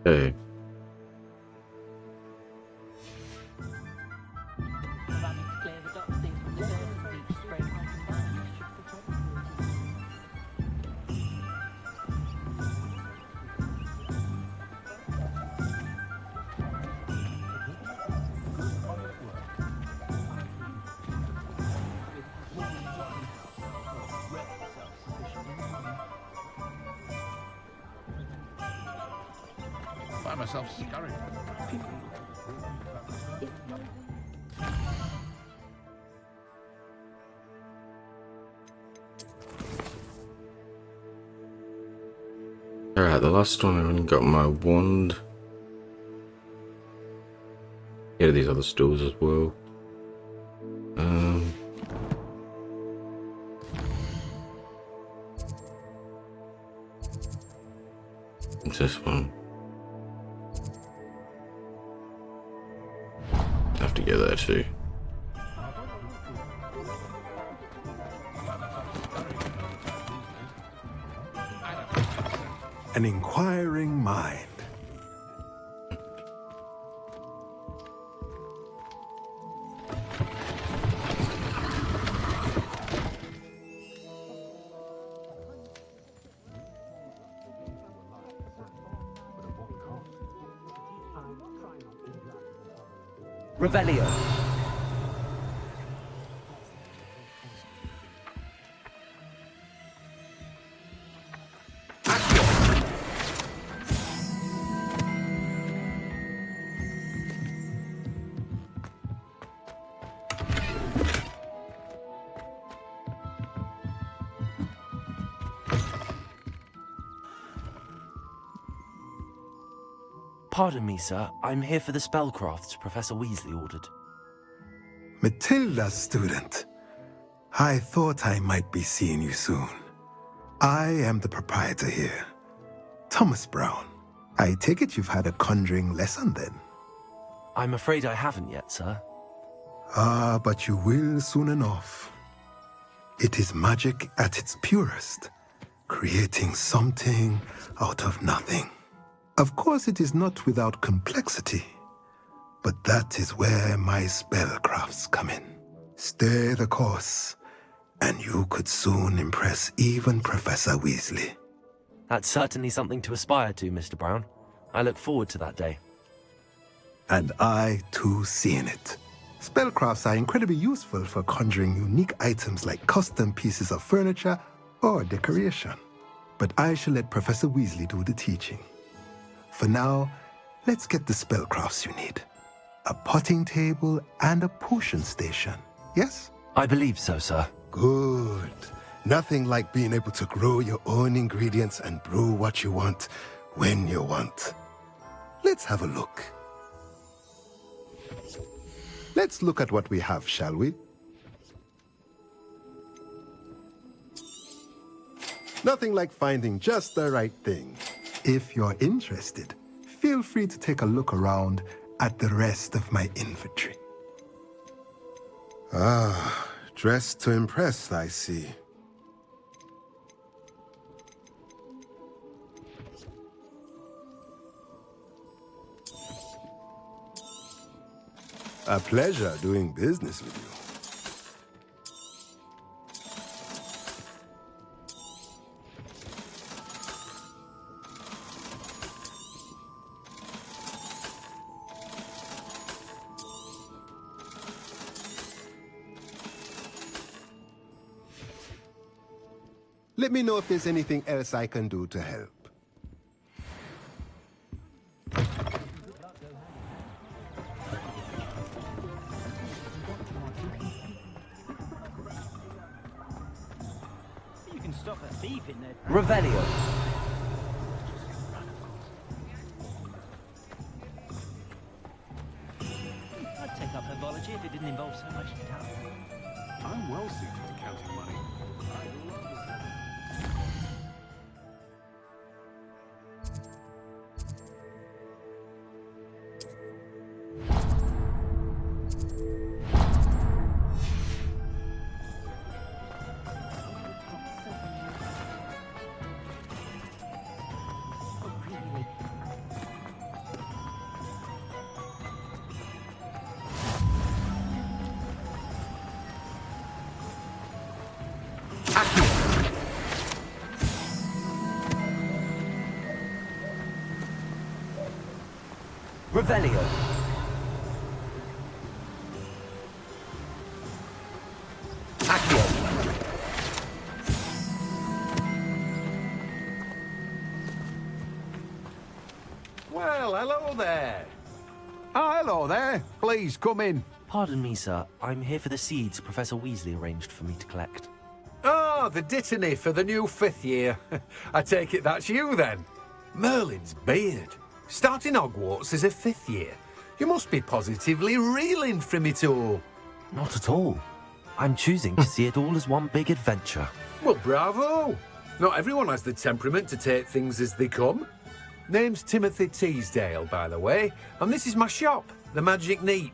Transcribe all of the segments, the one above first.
Okay. Find myself scurrying. Alright, the last one I only got my wand. Here are these other stores as well. It's this one. I have to get there too. An inquiring mind. Revelio. Pardon me, sir. I'm here for the spellcrafts Professor Weasley ordered. Matilda's student. I thought I might be seeing you soon. I am the proprietor here, Thomas Brown. I take it you've had a conjuring lesson then? I'm afraid I haven't yet, sir. Ah, but you will soon enough. It is magic at its purest, creating something out of nothing. Of course, it is not without complexity, but that is where my spellcrafts come in. Stay the course, and you could soon impress even Professor Weasley. That's certainly something to aspire to, Mr. Brown. I look forward to that day. And I, too, seeing it. Spellcrafts are incredibly useful for conjuring unique items like custom pieces of furniture or decoration. But I shall let Professor Weasley do the teaching. For now, let's get the spellcrafts you need. A potting table and a potion station, yes? I believe so, sir. Good. Nothing like being able to grow your own ingredients and brew what you want, when you want. Let's have a look. Let's look at what we have, shall we? Nothing like finding just the right thing. If you're interested, feel free to take a look around at the rest of my inventory. Ah, dressed to impress, I see. A pleasure doing business with you. Let me know if there's anything else I can do to help. You can stop a thief in there. Revelio. I'd take up herbology if it didn't involve so much doubt. I'm well suited to counting money. Revelio. Accio. Well, hello there. Oh, hello there. Please come in. Pardon me, sir. I'm here for the seeds Professor Weasley arranged for me to collect. Oh, the dittany for the new 5th year. I take it that's you then. Merlin's beard. Starting Hogwarts as a 5th year. You must be positively reeling from it all. Not at all. I'm choosing to see it all as one big adventure. Well, bravo. Not everyone has the temperament to take things as they come. Name's Timothy Teasdale, by the way, and this is my shop, the Magic Neep.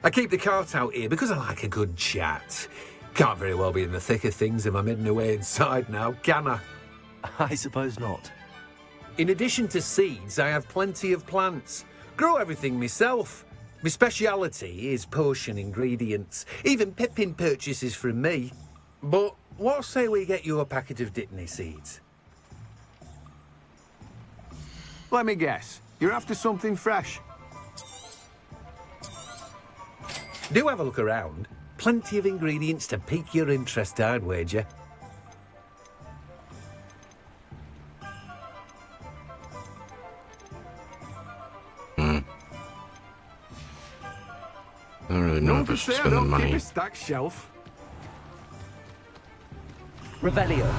I keep the cart out here because I like a good chat. Can't very well be in the thick of things if I'm hidden away inside now, can I? I suppose not. In addition to seeds, I have plenty of plants. Grow everything myself. My speciality is potion ingredients. Even Pippin purchases from me. But what say we get you a packet of Dittany seeds? Let me guess. You're after something fresh. Do have a look around. Plenty of ingredients to pique your interest, I'd wager. I don't really know No if I to should say I spend the don't keep money. a stacked shelf. Revelio.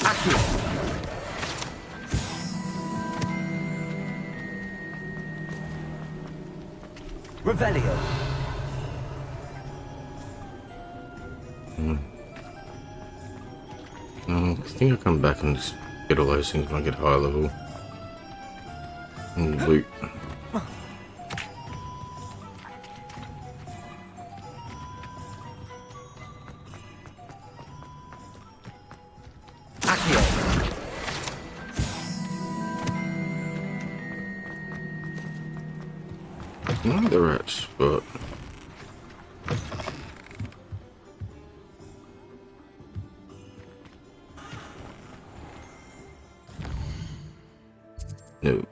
Accio. Revelio. I think I'll come back and just get all those things when I get high level. And loot. Accio. Not the right spot. No.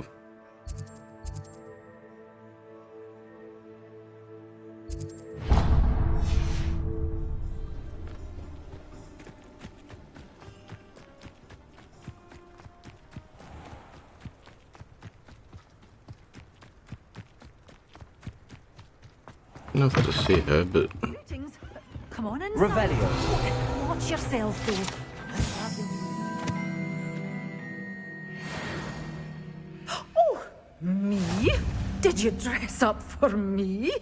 Nothing to see here, but Greetings. Come on inside. Revelio. Watch yourself, though. Let's have you. Oh, me? Did you dress up for me?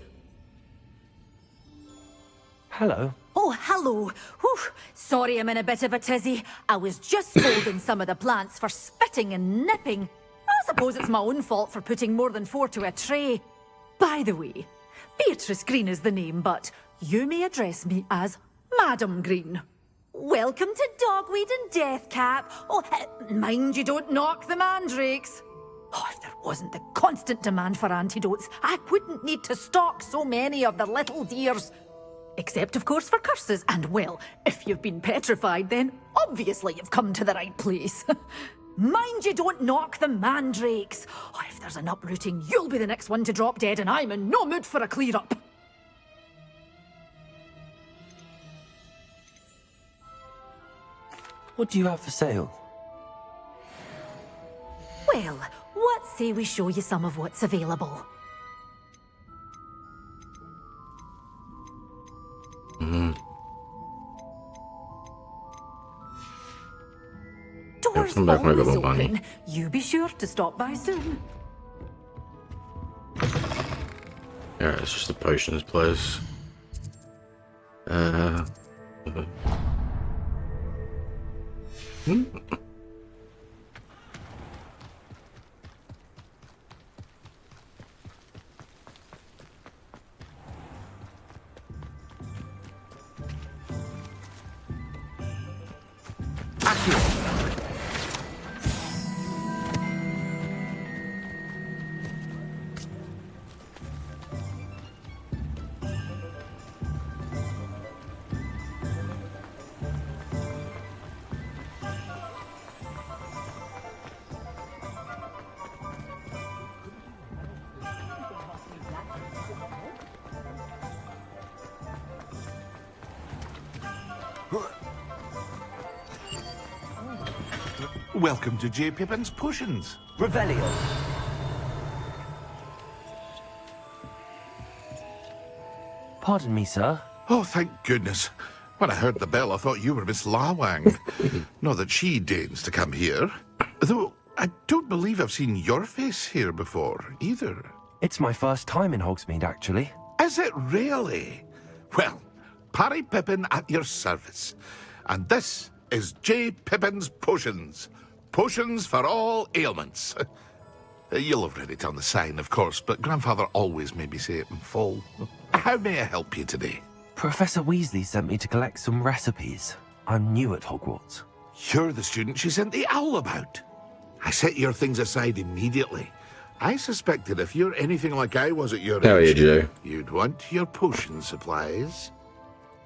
Hello. Oh, hello. Whew. Sorry I'm in a bit of a tizzy. I was just scolding some of the plants for spitting and nipping. I suppose it's my own fault for putting more than 4 to a tray. By the way, Beatrice Green is the name, but you may address me as Madam Green. Welcome to Dogweed and Deathcap. Oh, mind you don't knock the mandrakes. Oh, if there wasn't the constant demand for antidotes, I wouldn't need to stock so many of the little dears. Except, of course, for curses. And, well, if you've been petrified, then obviously you've come to the right place. Mind you don't knock the mandrakes. Oh, if there's an uprooting, you'll be the next one to drop dead, and I'm in no mood for a clear-up. What do you have for sale? Well, what say we show you some of what's available? Doors come back when I got always more money. open. You be sure to stop by soon. yeah, it's just a potions place. Welcome to J. Pippin's Potions. Revelio. Pardon me, sir. Oh, thank goodness. When I heard the bell, I thought you were Miss Lawang. Not that she deigns to come here. Though, I don't believe I've seen your face here before, either. It's my first time in Hogsmeade, actually. Is it really? Well, Parry Pippin at your service. And this is J. Pippin's Potions. Potions for all ailments. You'll have read it on the sign, of course, but Grandfather always made me say it in full. How may I help you today? Professor Weasley sent me to collect some recipes. I'm new at Hogwarts. You're the student she sent the owl about. I set your things aside immediately. I suspected if you're anything like I was at your How are you, age, Joe? you'd want your potion supplies.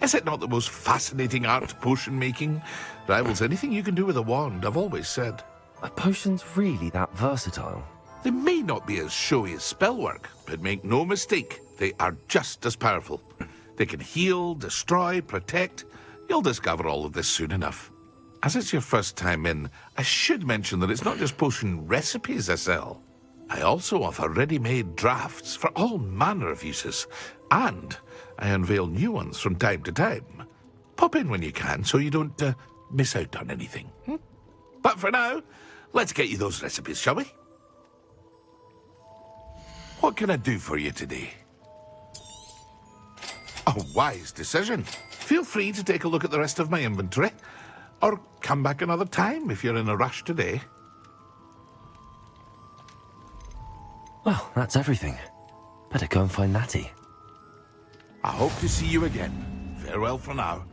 Is it not the most fascinating art, potion making? Rivals anything you can do with a wand, I've always said. Are potions really that versatile? They may not be as showy as spellwork, but make no mistake, they are just as powerful. They can heal, destroy, protect. You'll discover all of this soon enough. As it's your first time in, I should mention that it's not just potion recipes I sell. I also offer ready-made drafts for all manner of uses, and I unveil new ones from time to time. Pop in when you can so you don't miss out on anything. But for now, let's get you those recipes, shall we? What can I do for you today? A wise decision. Feel free to take a look at the rest of my inventory, or come back another time if you're in a rush today. Well, that's everything. Better go and find Natty. I hope to see you again. Farewell for now.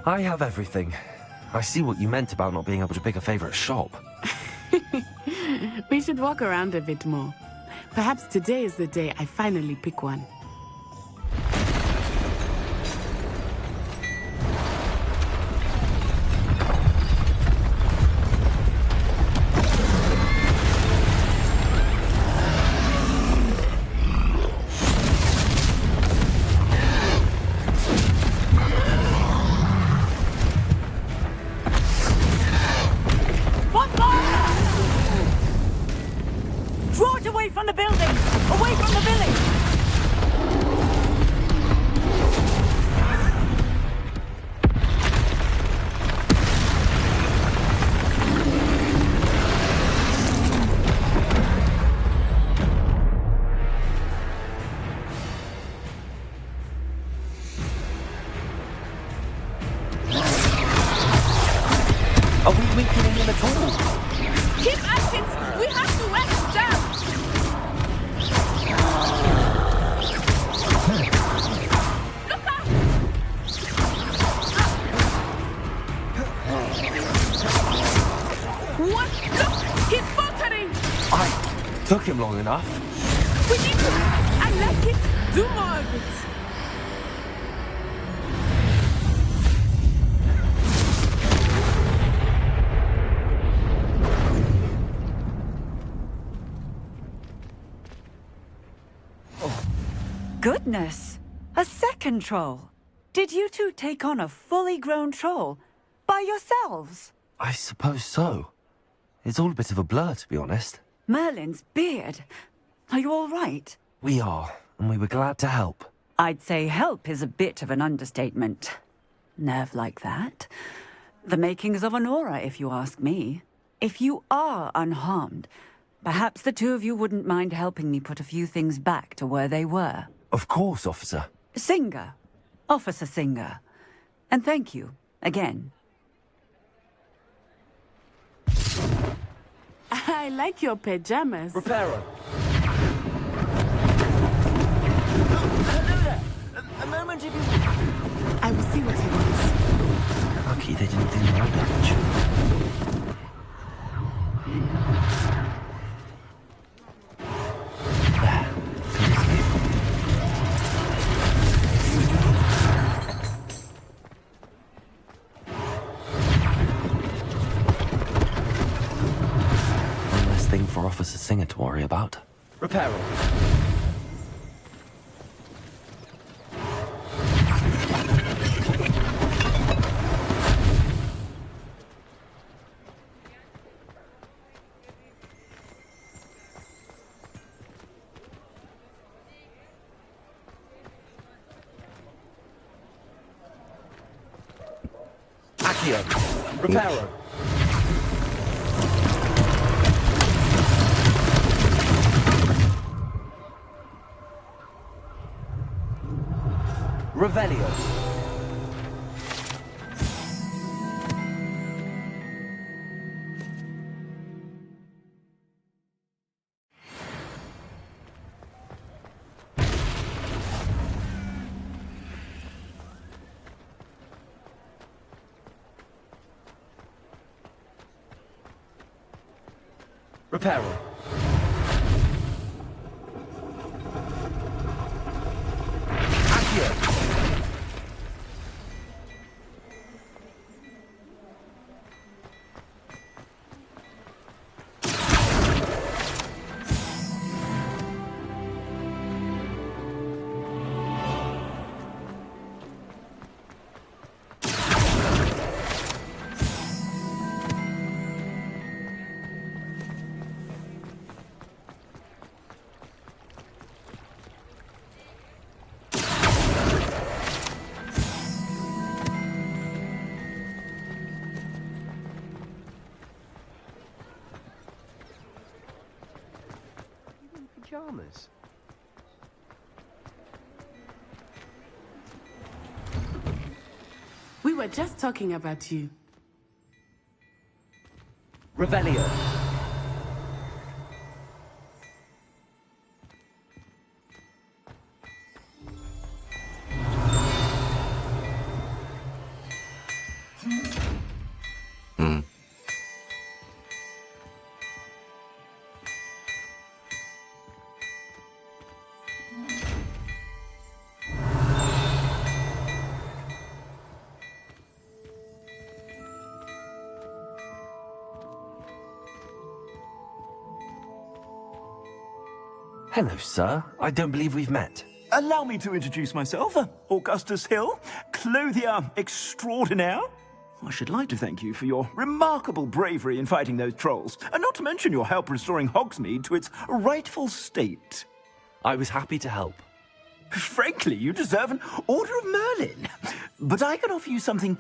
I have everything. I see what you meant about not being able to pick a favorite shop. We should walk around a bit more. Perhaps today is the day I finally pick one. Are we weakening him at all? Keep Atkins! We have to wet down! Look out! What? Look! He's faltering! I took him long enough. We need to... I like it! Do more of it! Goodness! A second troll! Did you two take on a fully grown troll? By yourselves? I suppose so. It's all a bit of a blur, to be honest. Merlin's beard. Are you all right? We are, and we were glad to help. I'd say help is a bit of an understatement. Nerve like that. The makings of an aura, if you ask me. If you are unharmed, perhaps the two of you wouldn't mind helping me put a few things back to where they were. Of course, officer. Singer. Officer Singer. And thank you, again. I like your pajamas. Reparo. A moment if you... I will see what he wants. Lucky they didn't do more damage. last thing for Officer Singer to worry about. Reparo. Accio. Reparo. Revelio. Reparo. Accio. Pajamas. We were just talking about you. Revelio. Hello, sir. I don't believe we've met. Allow me to introduce myself, Augustus Hill, clothier extraordinaire. I should like to thank you for your remarkable bravery in fighting those trolls, and not to mention your help restoring Hogsmeade to its rightful state. I was happy to help. Frankly, you deserve an Order of Merlin. But I can offer you something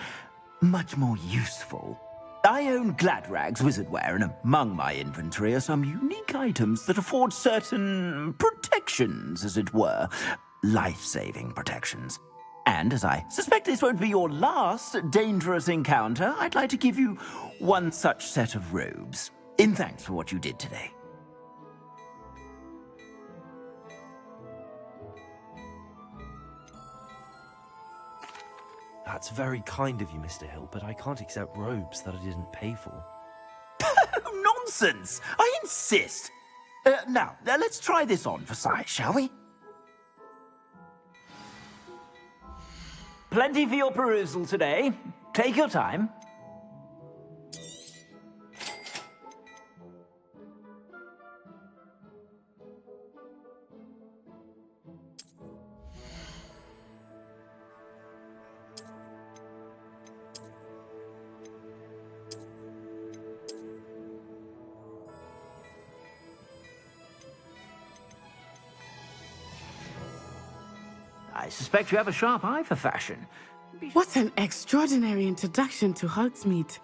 much more useful. I own Gladrag's wizardware, and among my inventory are some unique items that afford certain protections, as it were. Life-saving protections. And as I suspect this won't be your last dangerous encounter, I'd like to give you one such set of robes, in thanks for what you did today. That's very kind of you, Mr. Hill, but I can't accept robes that I didn't pay for. Nonsense! I insist! Now, let's try this on for size, shall we? Plenty for your perusal today. Take your time. I suspect you have a sharp eye for fashion. What an extraordinary introduction to Hogsmeade.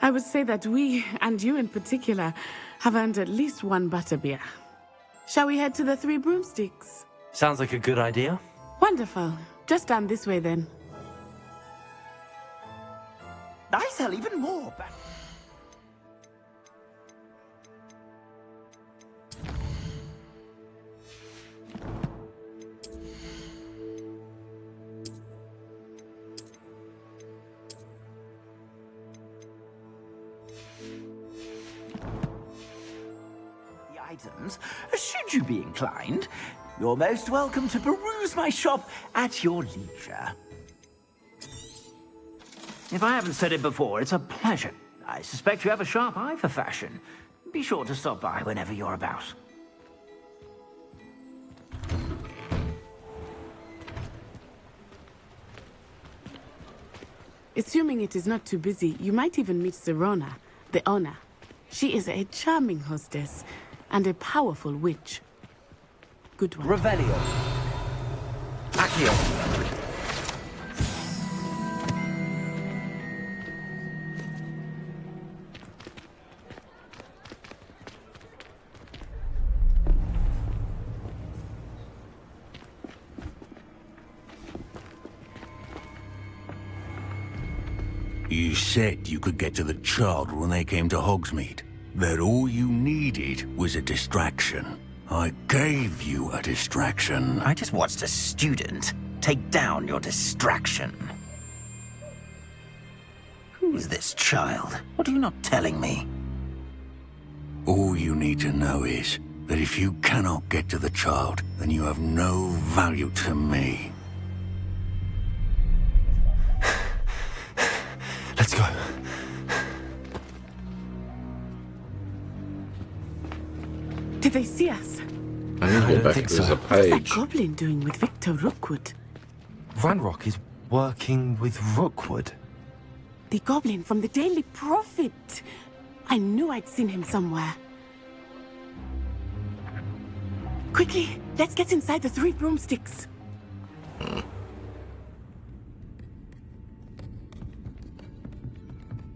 I would say that we, and you in particular, have earned at least one butterbeer. Shall we head to the Three Broomsticks? Sounds like a good idea. Wonderful. Just down this way then. I sell even more. Items, should you be inclined, you're most welcome to peruse my shop at your leisure. If I haven't said it before, it's a pleasure. I suspect you have a sharp eye for fashion. Be sure to stop by whenever you're about. Assuming it is not too busy, you might even meet Sirona, the owner. She is a charming hostess and a powerful witch. Good one. Revelio. Accio. You said you could get to the child when they came to Hogsmeade. That all you needed was a distraction. I gave you a distraction. I just watched a student take down your distraction. Who is this child? What are you not telling me? All you need to know is that if you cannot get to the child, then you have no value to me. Let's go. Did they see us? I need to go back to the What's that page. goblin doing with Victor Rookwood? Ranrock is working with Rookwood. The goblin from the Daily Prophet. I knew I'd seen him somewhere. Quickly, let's get inside the 3 broomsticks.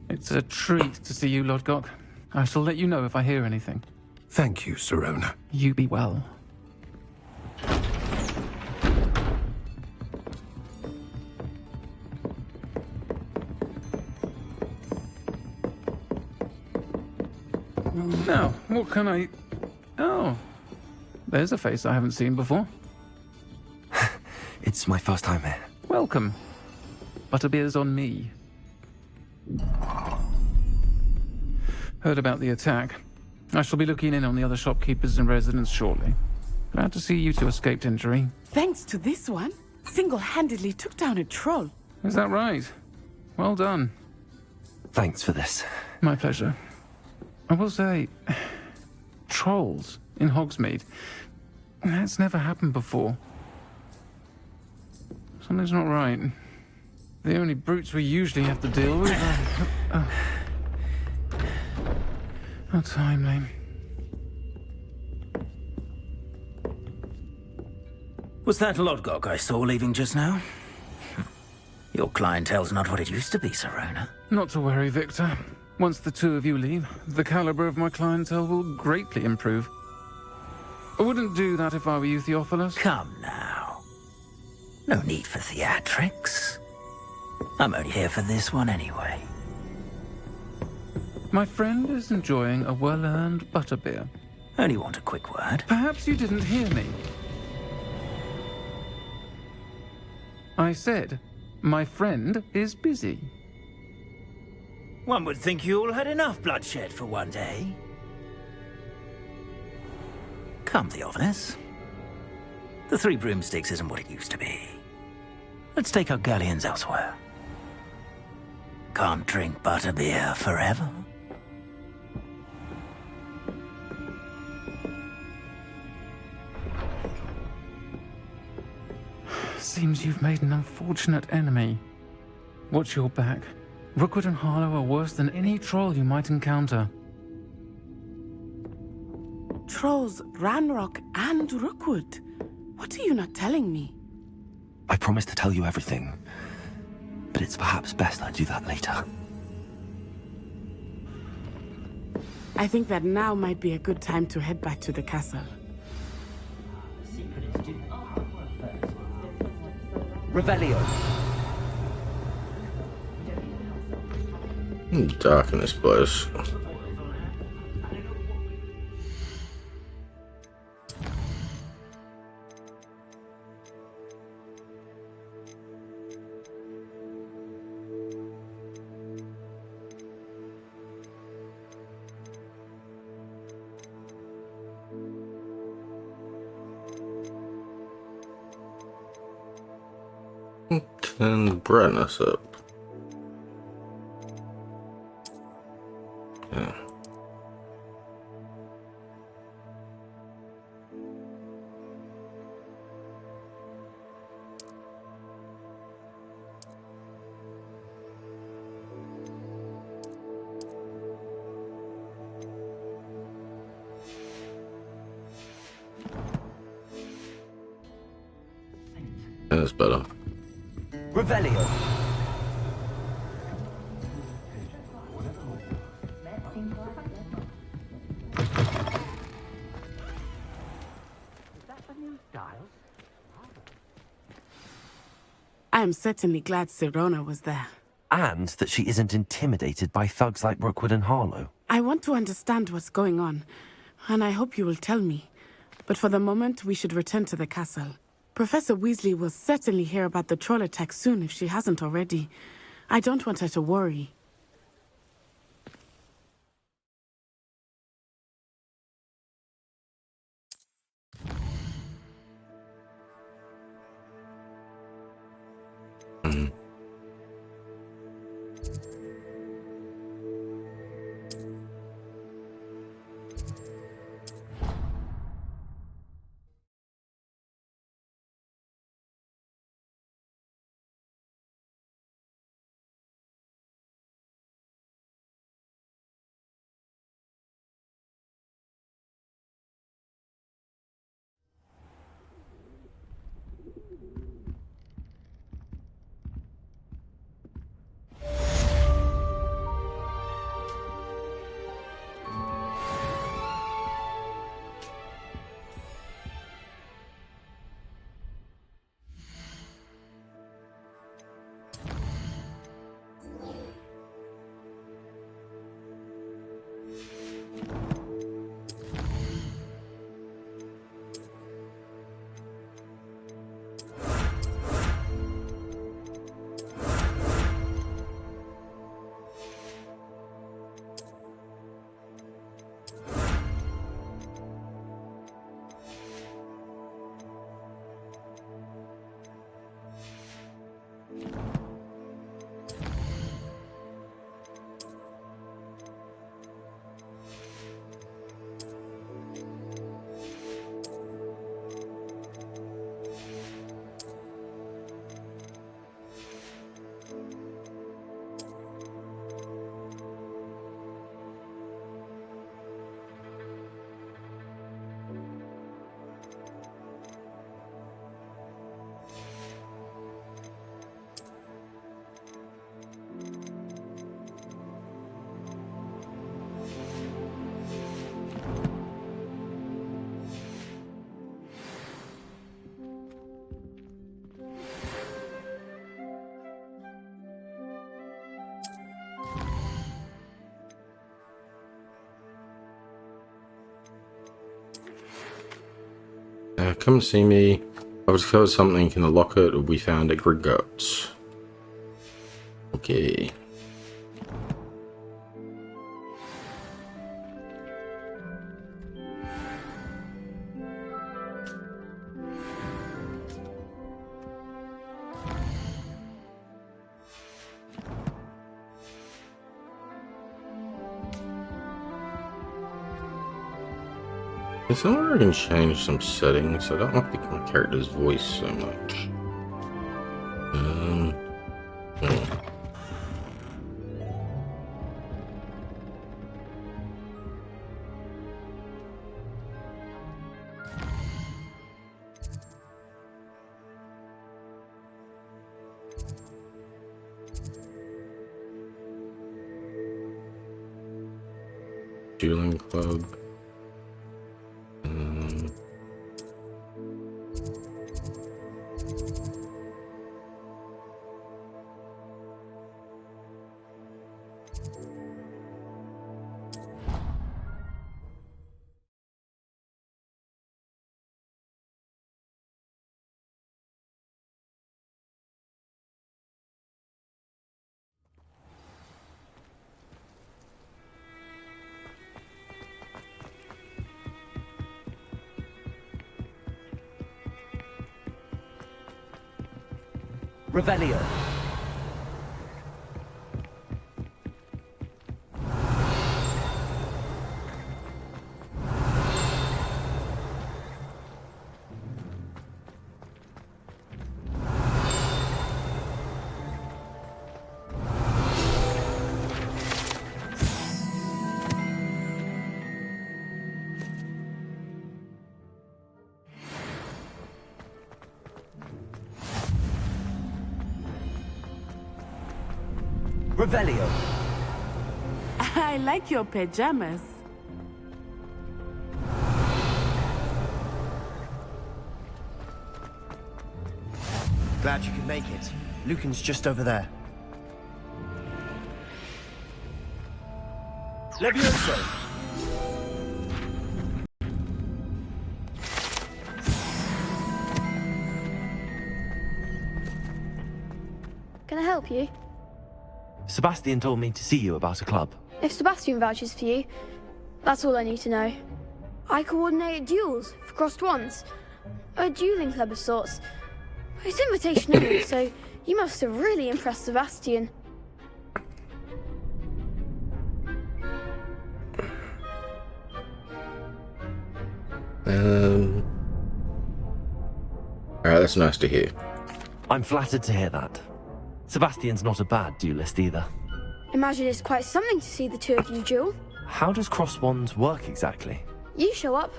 It's a treat to see you, Lodgok. I shall let you know if I hear anything. Thank you, Sirona. You be well. Now, what can I... Oh, there's a face I haven't seen before. It's my first time here. Welcome. Butterbeer's on me. Heard about the attack. I shall be looking in on the other shopkeepers and residents shortly. Glad to see you two escaped injury. Thanks to this one, single-handedly took down a troll. Is that right? Well done. Thanks for this. My pleasure. I will say, trolls in Hogsmeade. That's never happened before. Something's not right. The only brutes we usually have to deal with are... How timely. Was that Lodgok I saw leaving just now? Your clientele's not what it used to be, Sirona. Not to worry, Victor. Once the two of you leave, the caliber of my clientele will greatly improve. I wouldn't do that if I were you, Theophilus. Come now. No need for theatrics. I'm only here for this one anyway. My friend is enjoying a well-earned butterbeer. Only want a quick word. Perhaps you didn't hear me. I said, my friend is busy. One would think you all had enough bloodshed for one day. Come, Theophilus. The 3 broomsticks isn't what it used to be. Let's take our galleons elsewhere. Can't drink butterbeer forever. Seems you've made an unfortunate enemy. Watch your back. Rookwood and Harlow are worse than any troll you might encounter. Trolls, Ranrock, and Rookwood. What are you not telling me? I promised to tell you everything, but it's perhaps best I do that later. I think that now might be a good time to head back to the castle. Revelio. Dark in this place. Turn the brightness up. Yeah. that's better. Revelio. I am certainly glad Sirona was there. And that she isn't intimidated by thugs like Rookwood and Harlow. I want to understand what's going on, and I hope you will tell me. But for the moment, we should return to the castle. Professor Weasley will certainly hear about the troll attack soon if she hasn't already. I don't want her to worry. Come see me. I've discovered something in the locker we found at Gringotts. Okay. Somewhere I can change some settings. I don't like my character's voice so much. Dueling Club. Revelio. Revelio. I like your pajamas. Glad you could make it. Lucan's just over there. Levioso! Can I help you? Sebastian told me to see you about a club. If Sebastian vouches for you, that's all I need to know. I coordinate duels for crossed wands. A dueling club of sorts. It's invitation only, so you must have really impressed Sebastian. Alright, that's nice to hear. I'm flattered to hear that. Sebastian's not a bad duelist either. Imagine it's quite something to see the two of you duel. How does cross wands work exactly? You show up,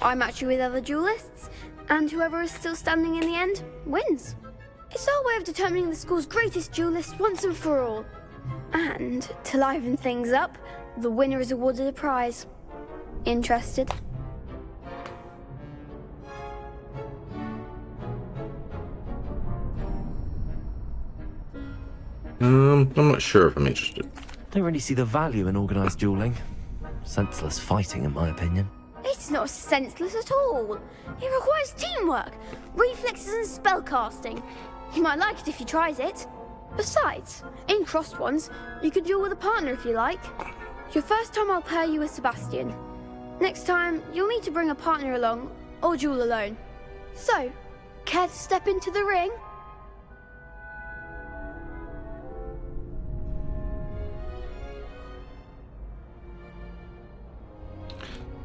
I match you with other duelists, and whoever is still standing in the end wins. It's our way of determining the school's greatest duelist once and for all. And to liven things up, the winner is awarded a prize. Interested? I'm not sure if I'm interested. Don't really see the value in organised dueling. Senseless fighting, in my opinion. It's not senseless at all. It requires teamwork, reflexes and spellcasting. You might like it if you tried it. Besides, in crossed ones, you could duel with a partner if you like. Your first time I'll pair you with Sebastian. Next time, you'll need to bring a partner along, or duel alone. So, care to step into the ring?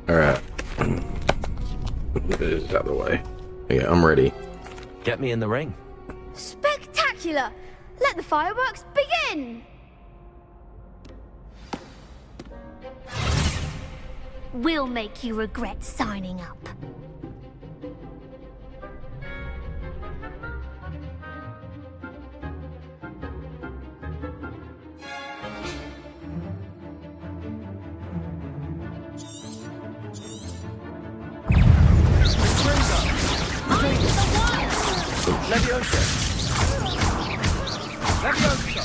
Alright. Get this out of the way. Yeah, I'm ready. Get me in the ring. Spectacular! Let the fireworks begin! We'll make you regret signing up. Levioso! Levioso!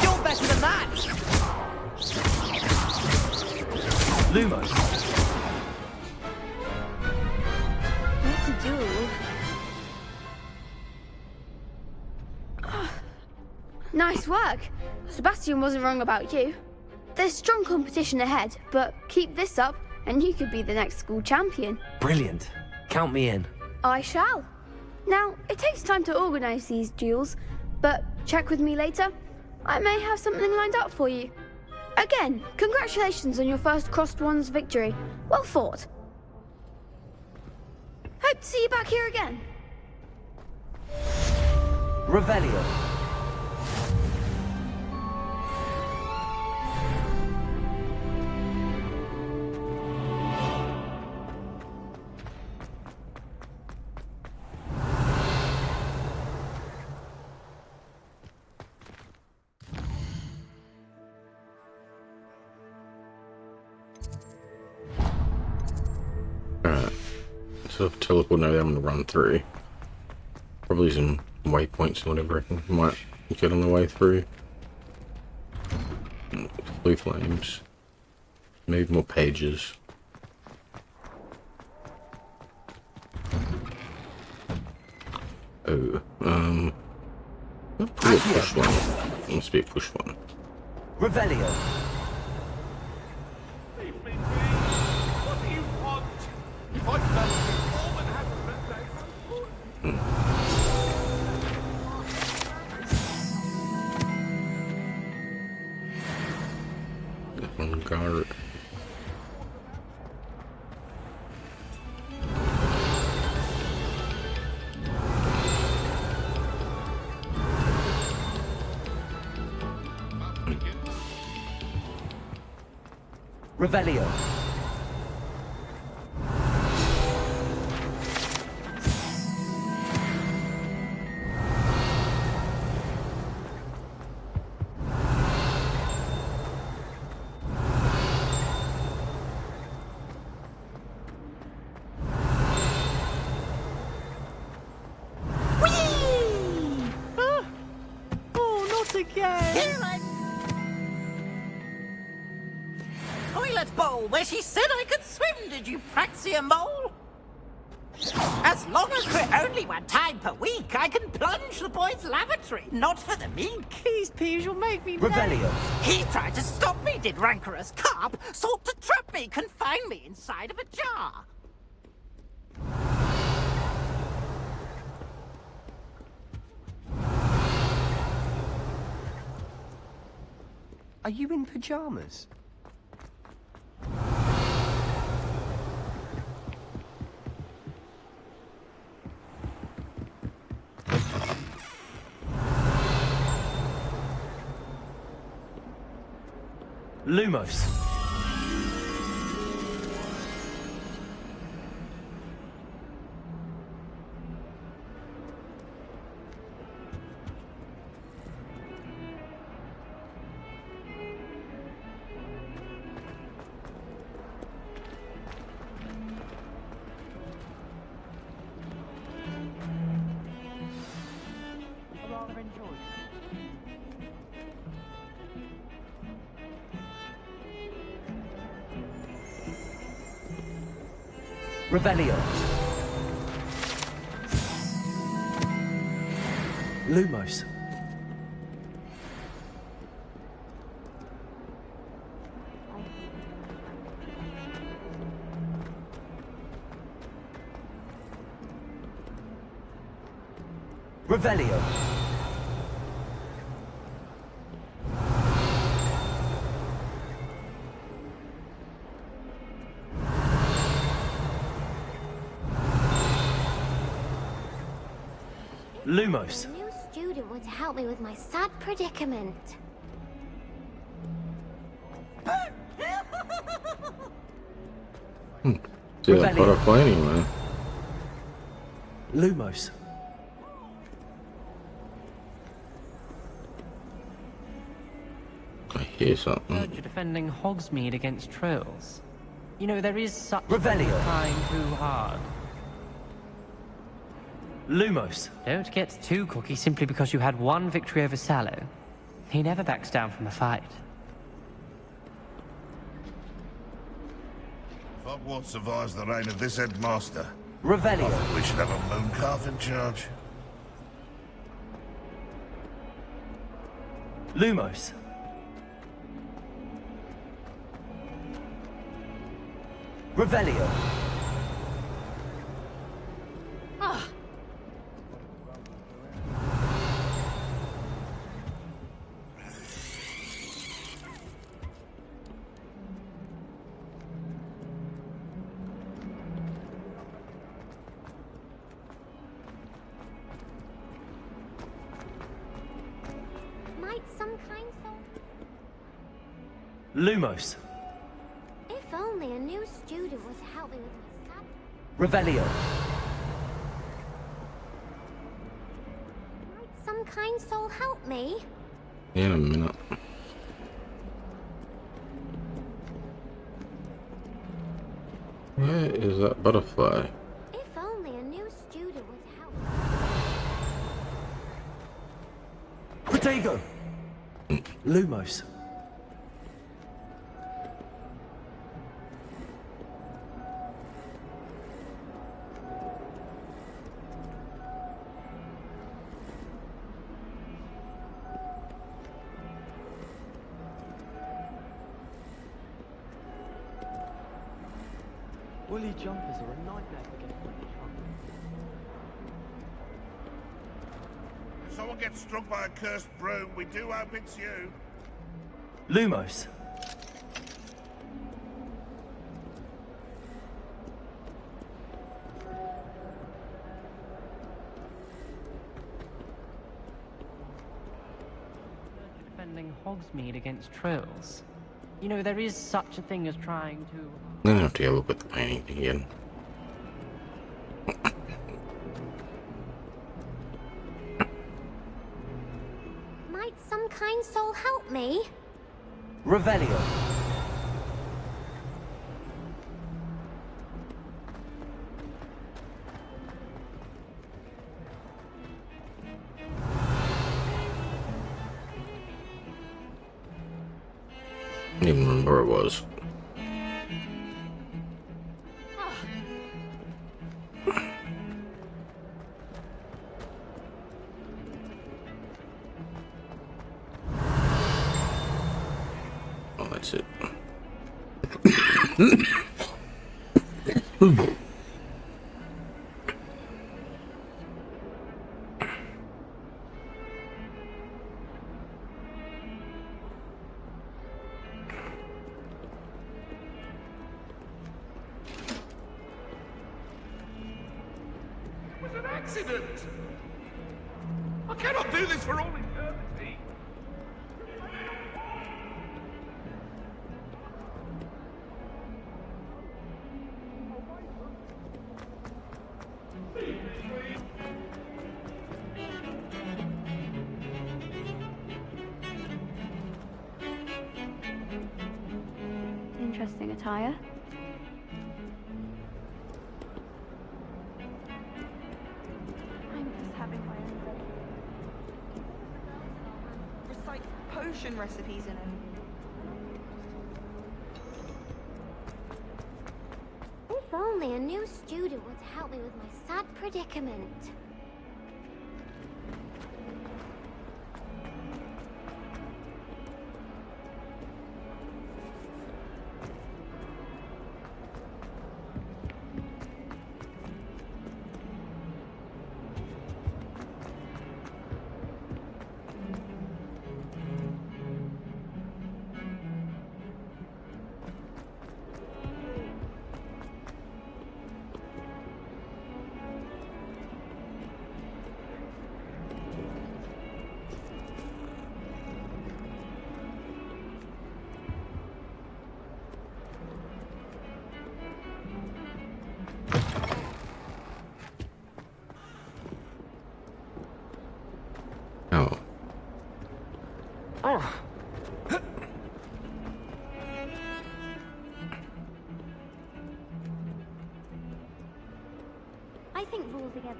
You're better than that! Lumos. What to do? Nice work. Sebastian wasn't wrong about you. There's strong competition ahead, but keep this up and you could be the next school champion. Brilliant. Count me in. I shall. Now, it takes time to organise these duels, but check with me later. I may have something lined up for you. Again, congratulations on your first crossed wands victory. Well fought. Hope to see you back here again. Revelio. So if teleport now, I'm gonna run through. Probably some waypoints or whatever I might get on the way through. Blue flames. Maybe more pages. Oh, probably a push one. Must be a push one. Revelio. One guard. Revelio. again. Toilet bowl where she said I could swim, did you praxia mole? As long as we're only 1 time per week, I can plunge the boy's lavatory, not for the meek. These peas will make me Revelio. He tried to stop me, did rancorous carp, sought to trap me, confine me inside of a jar. Are you in pajamas? Lumos. I rather enjoyed it. Revelio. Lumos. Revelio. Lumos. A new student were to help me with my sad predicament. See that butterfly anyway. Lumos. I hear something. Heard you're defending Hogsmeade against trolls. You know, there is such Revelio. trying too hard. Lumos. Don't get too cocky simply because you had one victory over Sallow. He never backs down from a fight. Hogwarts survives the reign of this headmaster. Revelio. I think we should have a mooncalf in charge. Lumos. Revelio. Ah, Might some kind soul... Lumos. If only a new student were to help me with my sad... Revelio. Might some kind soul help me? In a minute. Where is that butterfly? If only a new student were to help me. Protego. Lumos. Woolly jumpers are a nightmare for getting ready. If someone gets struck by a cursed broom, we do hope it's you. Lumos. Defending Hogsmeade against trolls. You know, there is such a thing as trying to... Then I have to go look at the painting again. Might some kind soul help me? Revelio. don't even remember where it was. Oh, that's it. It was an accident! I cannot do this for all eternity! Interesting attire. I'm just having my own day. Recite potion recipes in it. If only a new student would help me with my sad predicament. Oh. I think rules against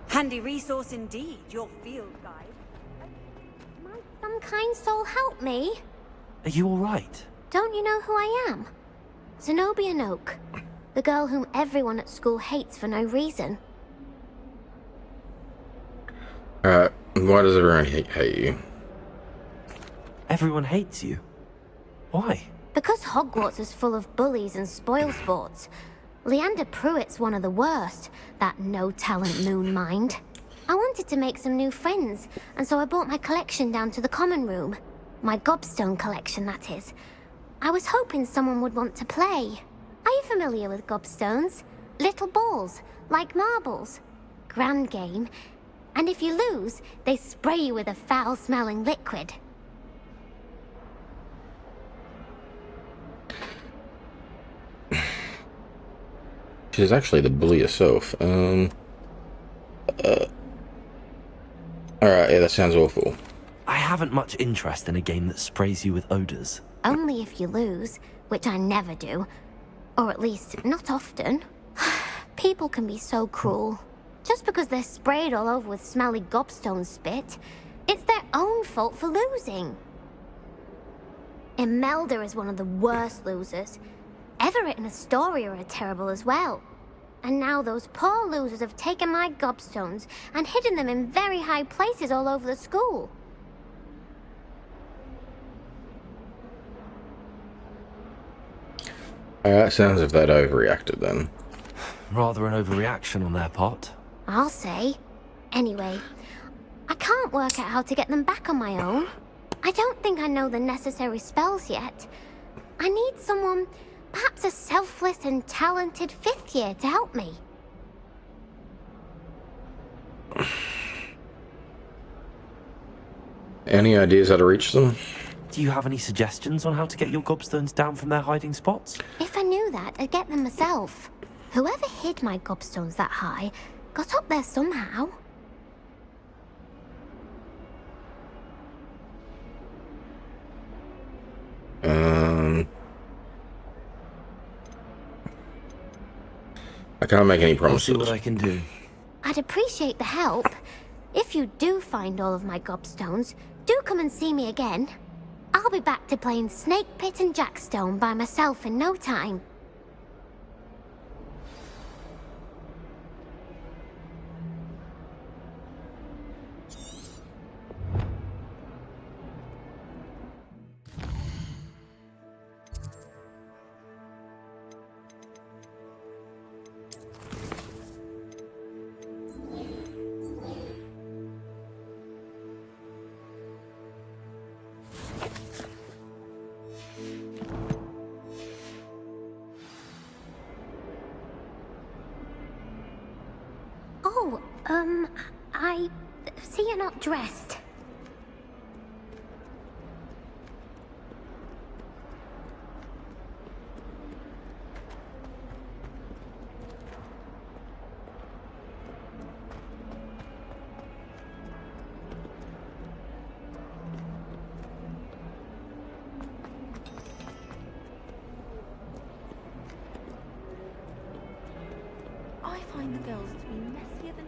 Handy resource indeed, your field guide. might some kind soul help me. Are you all right? Don't you know who I am? Zenobia Noak, the girl whom everyone at school hates for no reason. Why does everyone hate you? Everyone hates you. Why? Because Hogwarts is full of bullies and spoilsports. Leander Pruitt's one of the worst, that no-talent moon mind. I wanted to make some new friends, and so I brought my collection down to the common room. My gobstone collection, that is. I was hoping someone would want to play. Are you familiar with gobstones? Little balls, like marbles. Grand game. And if you lose, they spray you with a foul-smelling liquid. She's actually the bully herself. Alright, yeah, that sounds awful. I haven't much interest in a game that sprays you with odors. Only if you lose, which I never do. Or at least, not often. People can be so cruel. Just because they're sprayed all over with smelly gobstone spit, it's their own fault for losing. Imelda is one of the worst losers. Everett and Astoria are terrible as well. And now those poor losers have taken my gobstones and hidden them in very high places all over the school. Sounds as if they'd overreacted then. Rather an overreaction on their part. I'll say. Anyway, I can't work out how to get them back on my own. I don't think I know the necessary spells yet. I need someone, perhaps a selfless and talented fifth year to help me. Any ideas how to reach them? Do you have any suggestions on how to get your gobstones down from their hiding spots? If I knew that, I'd get them myself. Whoever hid my gobstones that high got up there somehow. I can't make any promises. I'll see what I can do. I'd appreciate the help. If you do find all of my gobstones, do come and see me again. I'll be back to playing Snake Pit and Jackstone by myself in no time. Oh, I see you're not dressed. I find the girls to be messier than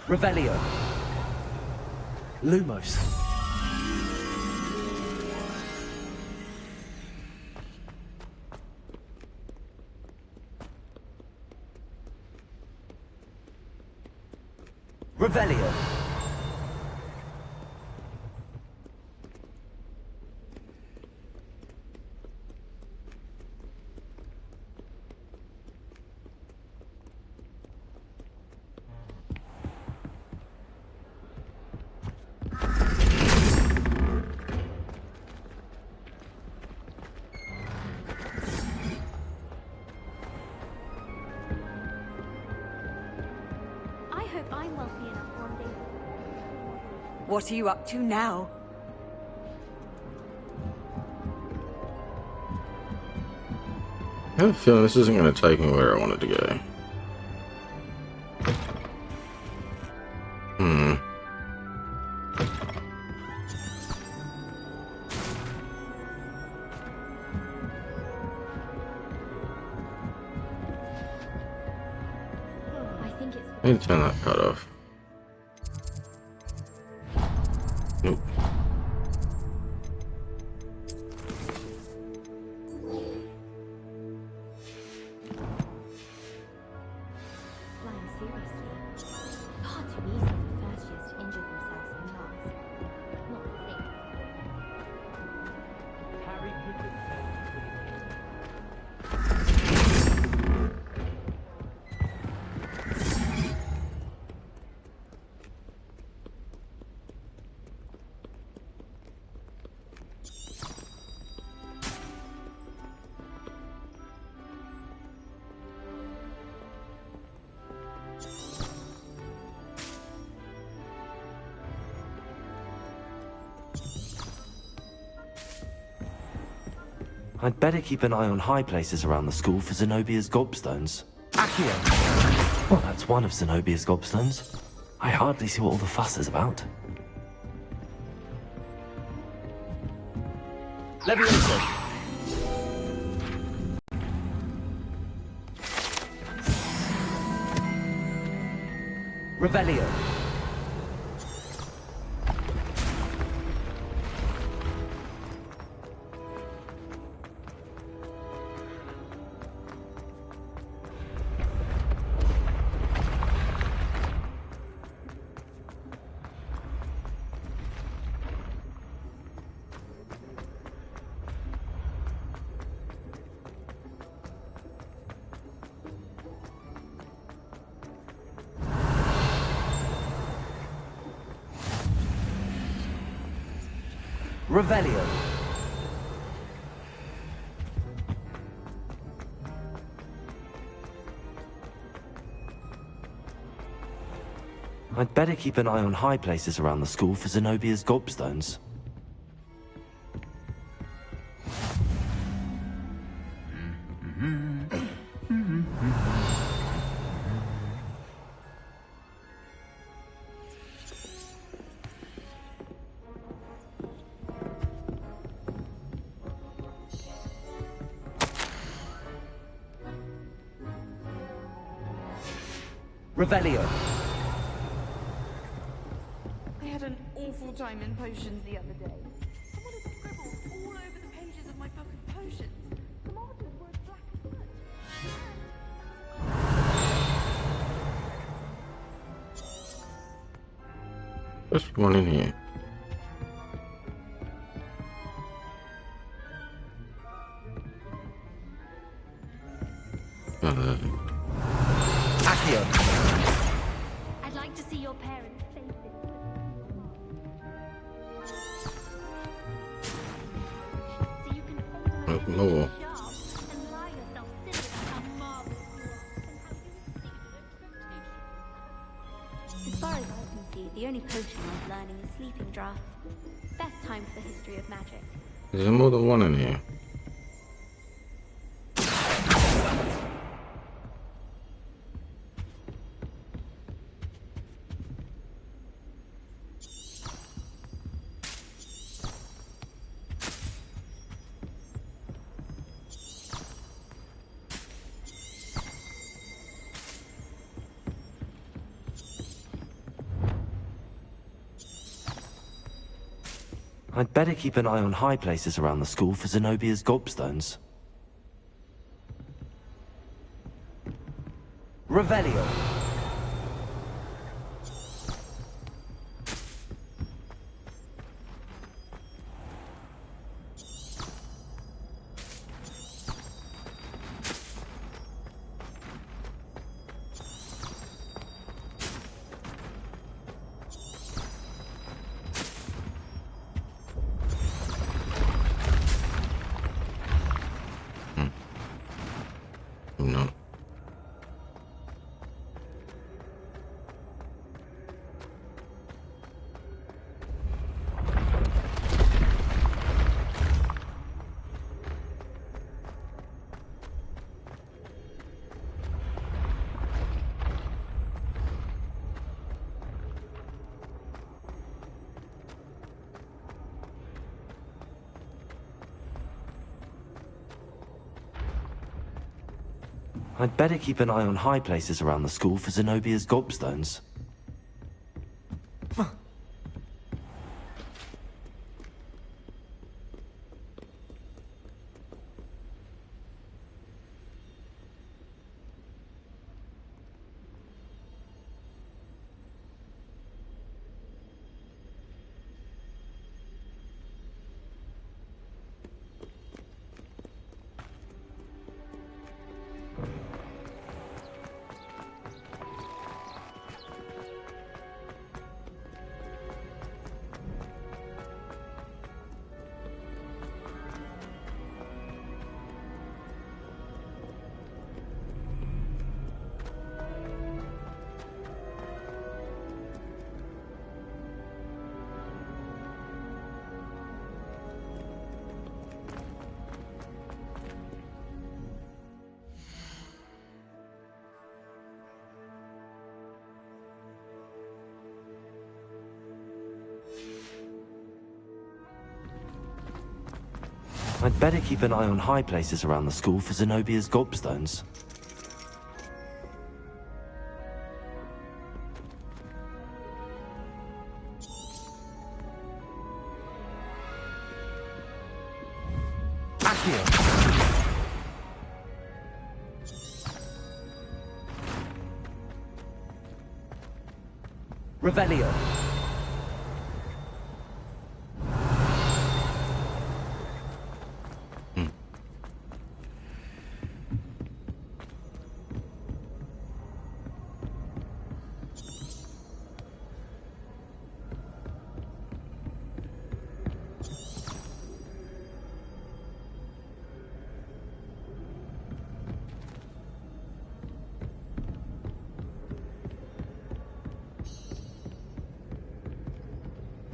Revelio. Lumos. Revelio. I hope I'm wealthy enough one day. What are you up to now? I have a feeling this isn't going to take me where I wanted to go. I need to turn that cut off. Nope. Flying seriously. Far too easy for first years to injure themselves in class. Not the thing. Harry I'd better keep an eye on high places around the school for Zenobia's gobstones. Accio! Well, that's one of Zenobia's gobstones. I hardly see what all the fuss is about. Levioso! Revelio! Revelio. I'd better keep an eye on high places around the school for Zenobia's gobstones. Revelio. I had an awful time in potions the other day. Someone had scribbled all over the pages of my book of potions. The markers were as black as mud. There's one in here. I'd like to see your parents' faces. So you can hold them More. sharp and lie yourself silly about how marvelous you are and how you exceed expectations. As far as I can see, the only potion worth learning is Sleeping Draught. Best time for the history of magic. There's more than one in here. I'd better keep an eye on high places around the school for Zenobia's gobstones. Revelio. No. I'd better keep an eye on high places around the school for Zenobia's gobstones. I'd better keep an eye on high places around the school for Zenobia's gobstones. Revelio.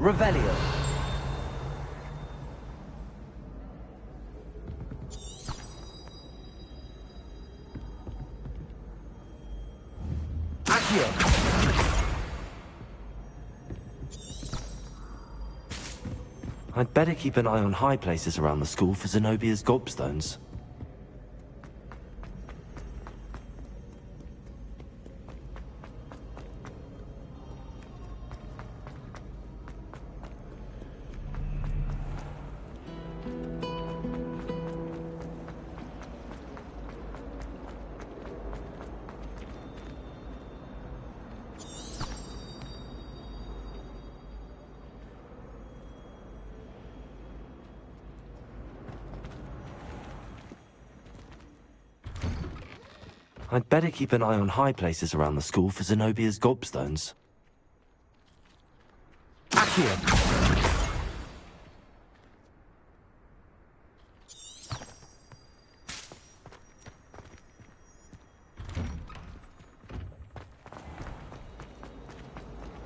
Revelio. Accio. I'd better keep an eye on high places around the school for Zenobia's gobstones. I'd better keep an eye on high places around the school for Zenobia's gobstones. Accio!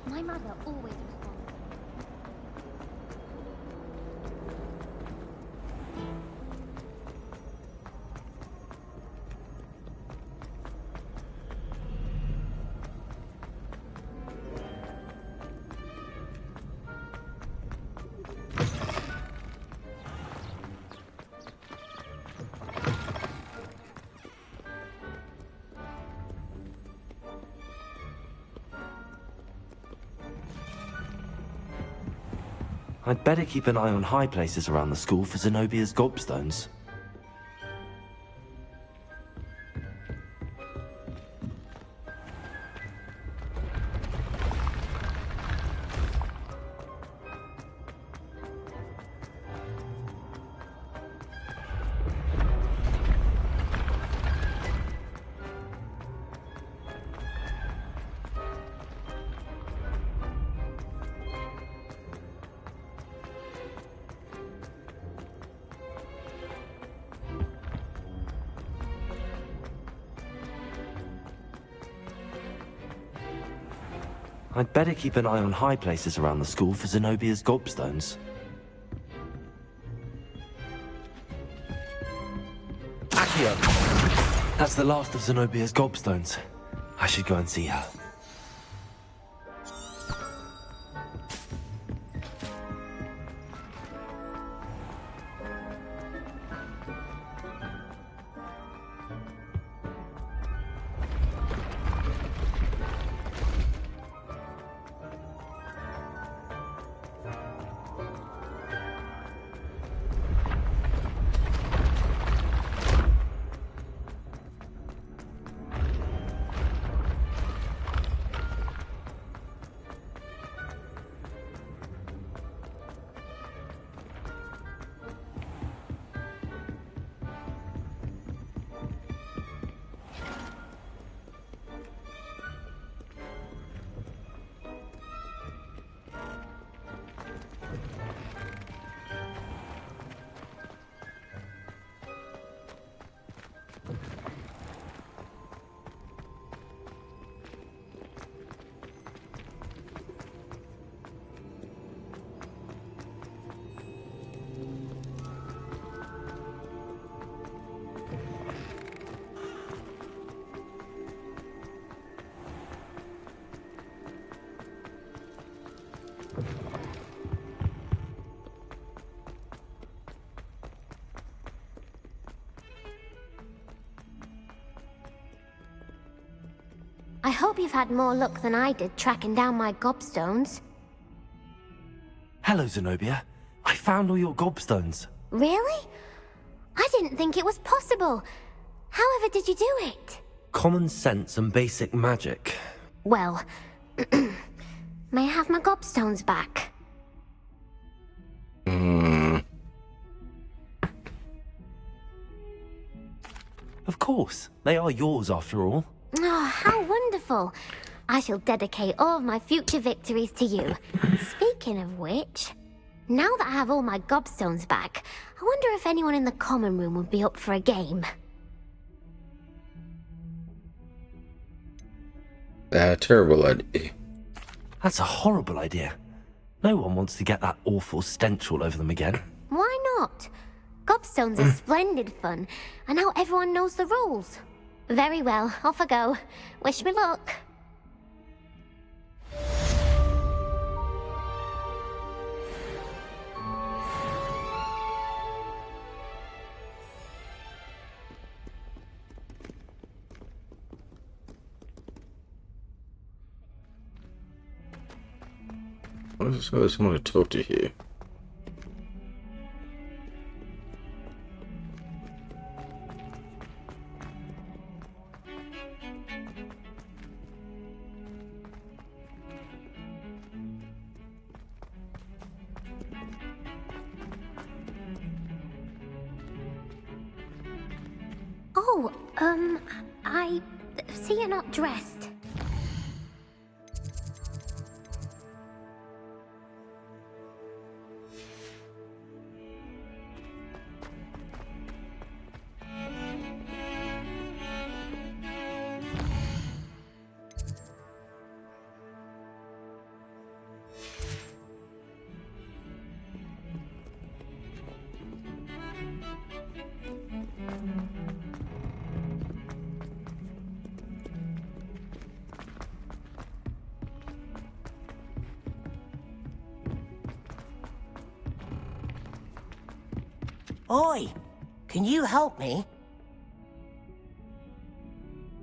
My mother always responds. I'd better keep an eye on high places around the school for Zenobia's gobstones. I'd better keep an eye on high places around the school for Zenobia's gobstones. Accio! That's the last of Zenobia's gobstones. I should go and see her. I hope you've had more luck than I did tracking down my gobstones. Hello, Zenobia. I found all your gobstones. Really? I didn't think it was possible. However did you do it? Common sense and basic magic. Well, may I have my gobstones back? Of course. They are yours after all. Oh, how wonderful. I shall dedicate all of my future victories to you. Speaking of which, now that I have all my gobstones back, I wonder if anyone in the common room would be up for a game. Terrible idea. That's a horrible idea. No one wants to get that awful stench all over them again. Why not? Gobstones are splendid fun, and now everyone knows the rules. Very well, off I go. Wish me luck. What is there's someone to talk to here? Oh, I see you're not dressed. Oi, can you help me?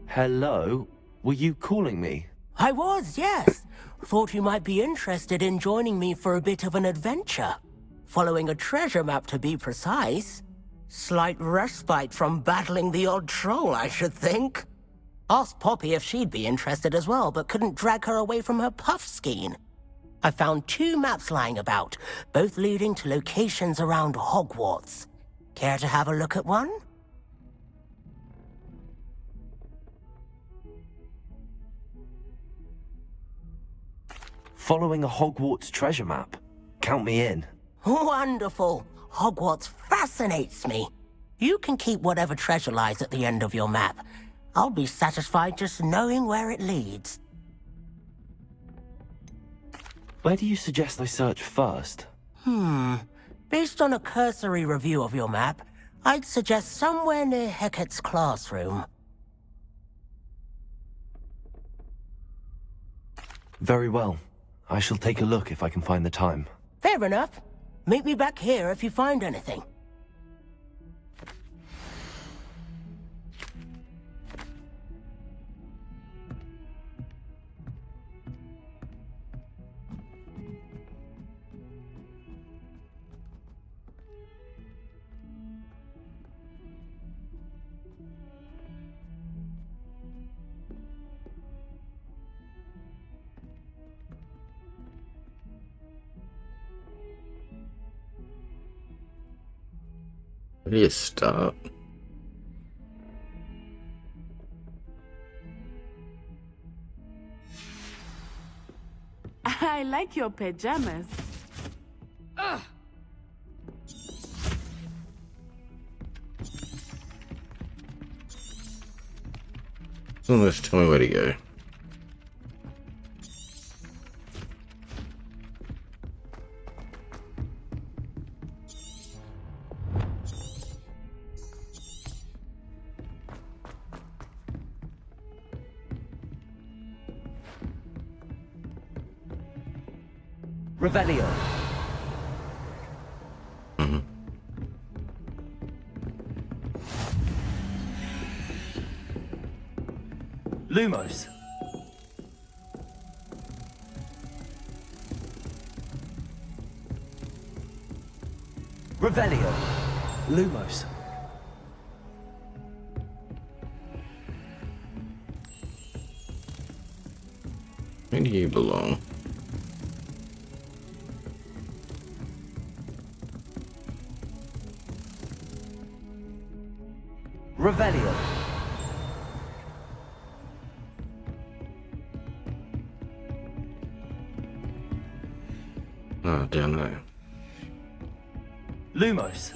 Hello? Were you calling me? I was, yes. Thought you might be interested in joining me for a bit of an adventure. Following a treasure map, to be precise. Slight respite from battling the odd troll, I should think. Asked Poppy if she'd be interested as well, but couldn't drag her away from her puff skein. I found 2 maps lying about, both leading to locations around Hogwarts. Care to have a look at one? Following a Hogwarts treasure map. Count me in. Wonderful. Hogwarts fascinates me. You can keep whatever treasure lies at the end of your map. I'll be satisfied just knowing where it leads. Where do you suggest I search first? Based on a cursory review of your map, I'd suggest somewhere near Hecat's classroom. Very well. I shall take a look if I can find the time. Fair enough. Meet me back here if you find anything. Where do you start? I like your pajamas. Ugh. Someone just tell me where to go. Revelio. Lumos. Revelio. Lumos. Where do you belong? Revelio. Oh, down there. Lumos.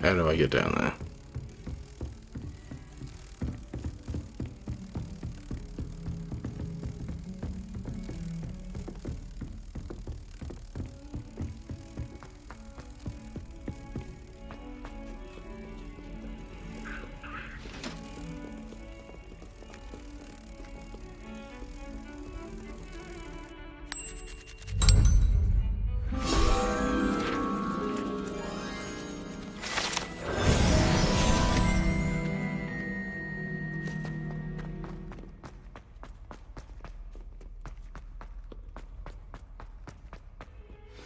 How do I get down there?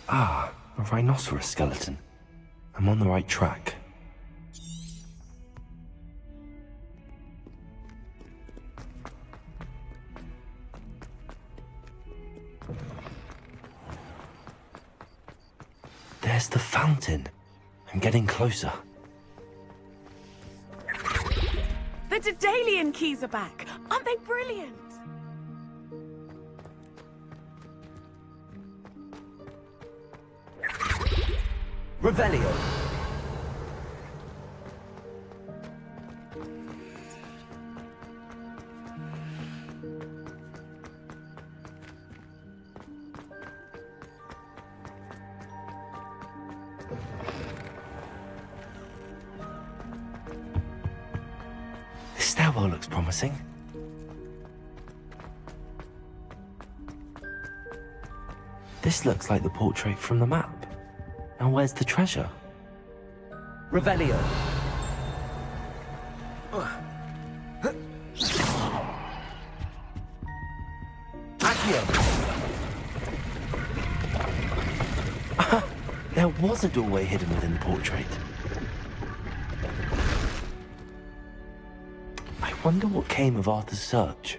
Ah, a rhinoceros skeleton. I'm on the right track. There's the fountain. I'm getting closer. The Daedalian keys are back. Aren't they brilliant? Revelio. This stairwell looks promising. This looks like the portrait from the map. Now where's the treasure? Revelio. There was a doorway hidden within the portrait. I wonder what came of Arthur's search.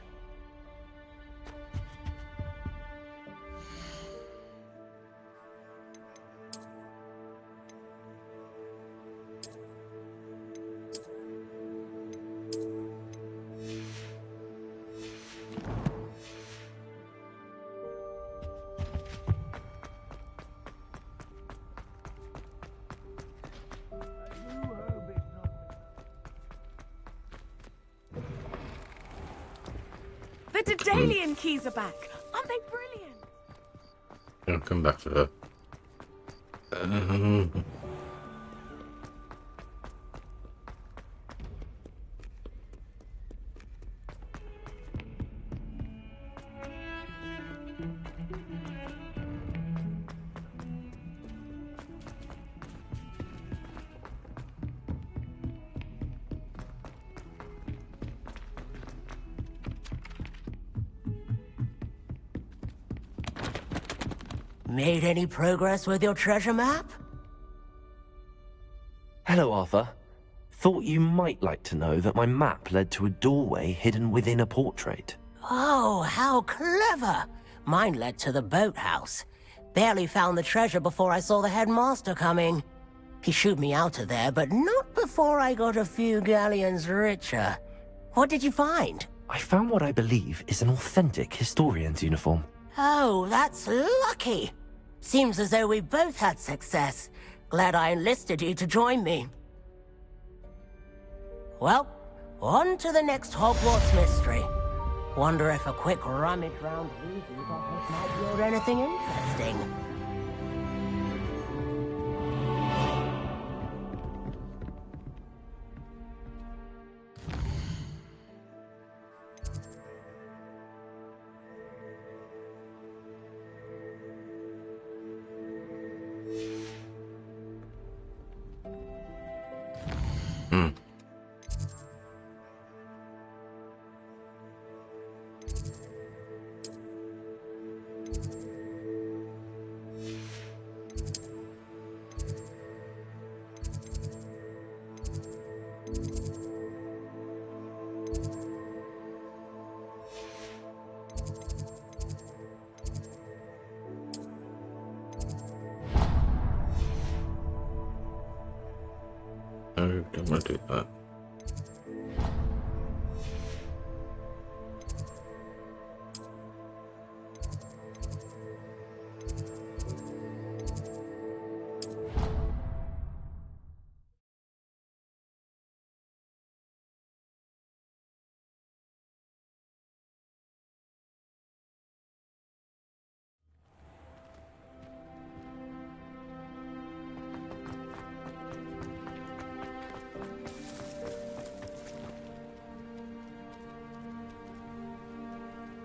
The Daedalian keys are back. Aren't they brilliant? I'll come back for her. Made any progress with your treasure map? Hello, Arthur. Thought you might like to know that my map led to a doorway hidden within a portrait. Oh, how clever! Mine led to the boathouse. Barely found the treasure before I saw the headmaster coming. He shooed me out of there, but not before I got a few galleons richer. What did you find? I found what I believe is an authentic historian's uniform. Oh, that's lucky. Seems as though we both had success. Glad I enlisted you to join me. Well, on to the next Hogwarts mystery. Wonder if a quick rummage round Weasley's office might yield anything interesting. No, don't want to do that.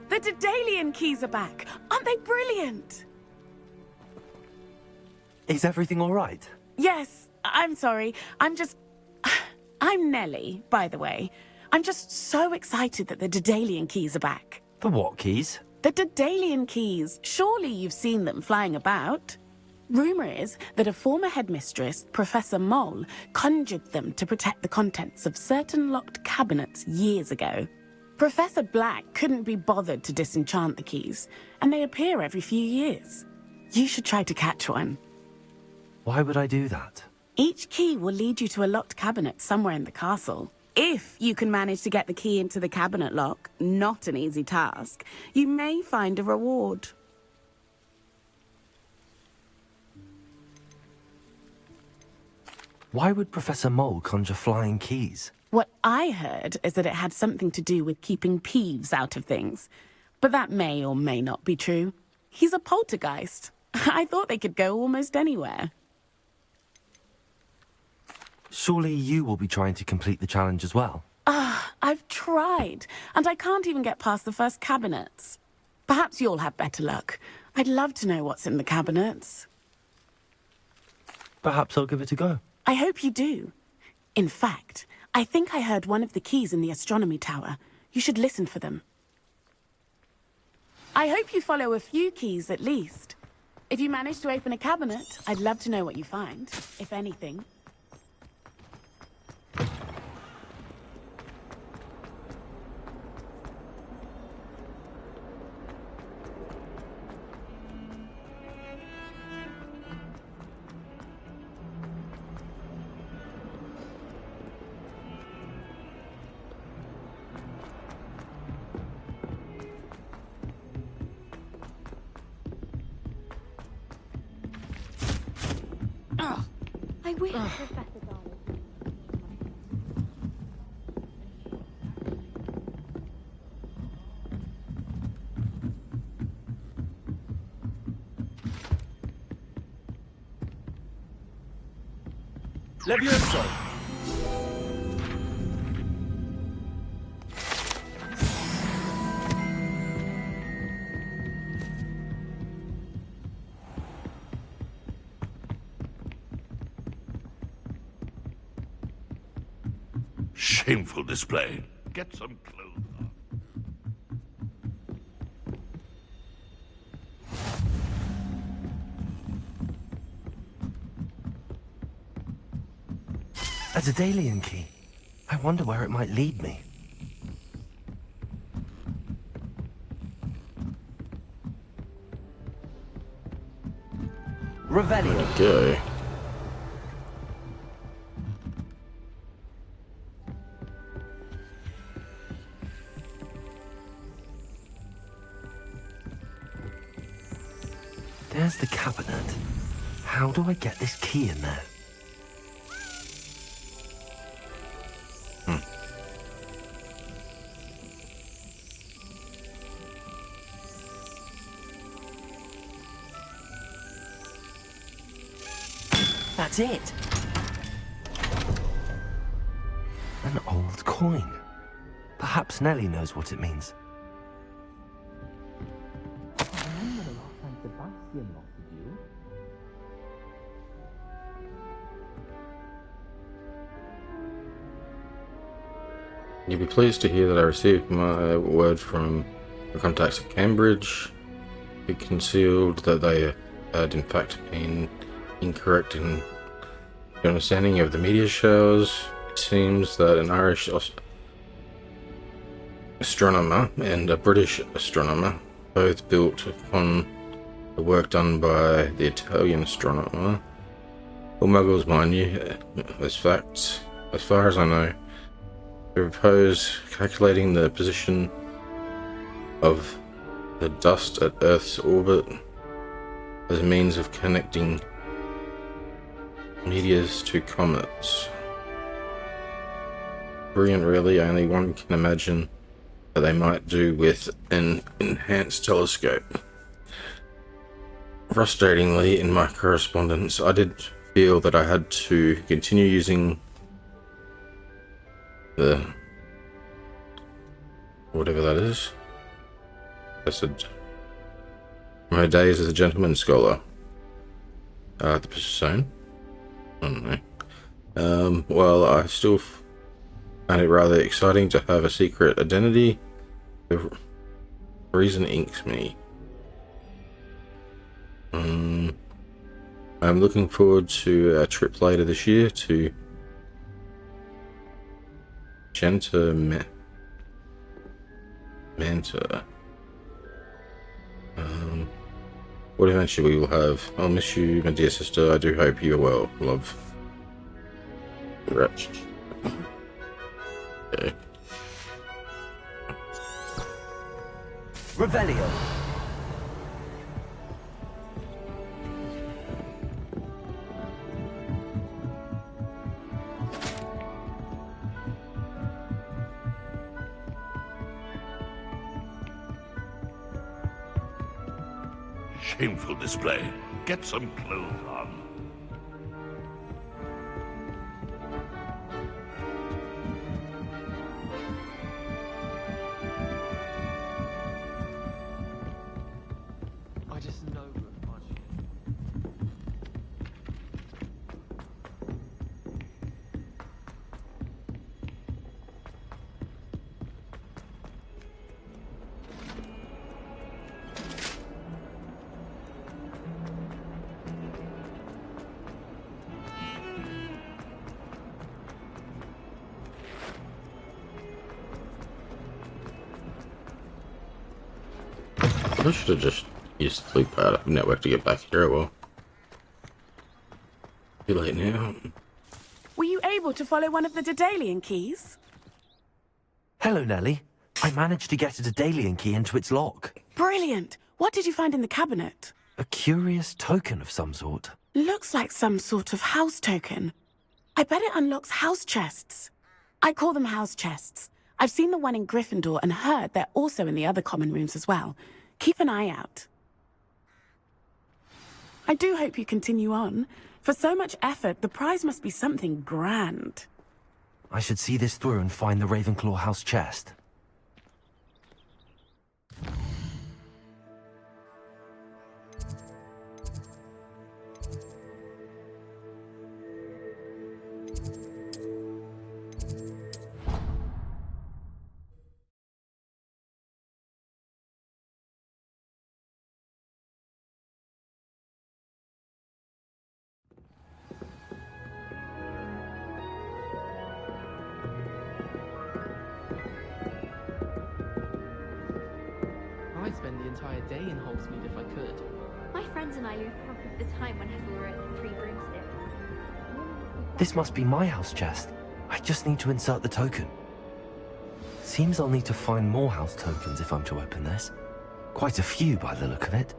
The Daedalian keys are back. Aren't they brilliant? Is everything all right? Yes, I'm sorry. I'm Nellie, by the way. I'm just so excited that the Daedalian keys are back. The what keys? The Daedalian keys. Surely you've seen them flying about. Rumour is that a former headmistress, Professor Mole, conjured them to protect the contents of certain locked cabinets years ago. Professor Black couldn't be bothered to disenchant the keys, and they appear every few years. You should try to catch one. Why would I do that? Each key will lead you to a locked cabinet somewhere in the castle. If you can manage to get the key into the cabinet lock, not an easy task, you may find a reward. Why would Professor Mole conjure flying keys? What I heard is that it had something to do with keeping Peeves out of things. But that may or may not be true. He's a poltergeist. I thought they could go almost anywhere. Surely you will be trying to complete the challenge as well? I've tried, and I can't even get past the first cabinets. Perhaps you'll have better luck. I'd love to know what's in the cabinets. Perhaps I'll give it a go. I hope you do. In fact, I think I heard one of the keys in the astronomy tower. You should listen for them. I hope you follow a few keys at least. If you manage to open a cabinet, I'd love to know what you find, if anything. I wish Professor Darling. Levioso! Shameful display. Get some clothes on. A Daedalian key. I wonder where it might lead me. Revelio. Okay. There's the cabinet. How do I get this key in there? That's it. An old coin. Perhaps Nellie knows what it means. You'll be pleased to hear that I received my word from the contacts at Cambridge. It concealed that they had in fact been incorrect in the understanding of the meteor showers. It seems that an Irish astronomer and a British astronomer both built upon the work done by the Italian astronomer. All muggles, mind you, as facts, as far as I know. I propose calculating the position of the dust at Earth's orbit as a means of connecting meteors to comets. Brilliant, really. Only one can imagine what they might do with an enhanced telescope. Frustratingly, in my correspondence, I did feel that I had to continue using the whatever that is. I said from her days as a gentleman scholar. The persona. I don't know. Well, I still find it rather exciting to have a secret identity. The reason inks me. I'm looking forward to a trip later this year to Manta. What adventure we will have. I'll miss you, my dear sister. I do hope you are well. Love. Wretch. Okay. Revelio. Shameful display. Get some clothes on. I just know we're punching I should have just used the loop pad network to get back here. Well, too late now. Were you able to follow one of the Daedalian keys? Hello, Nellie. I managed to get a Daedalian key into its lock. Brilliant! What did you find in the cabinet? A curious token of some sort. Looks like some sort of house token. I bet it unlocks house chests. I call them house chests. I've seen the one in Gryffindor and heard they're also in the other common rooms as well. Keep an eye out. I do hope you continue on. For so much effort, the prize must be something grand. I should see this through and find the Ravenclaw house chest. I'd spend the entire day in Hogsmeade if I could. My friends and I lose half of the time whenever we're at the Three Broomsticks. This must be my house chest. I just need to insert the token. Seems I'll need to find more house tokens if I'm to open this. Quite a few by the look of it.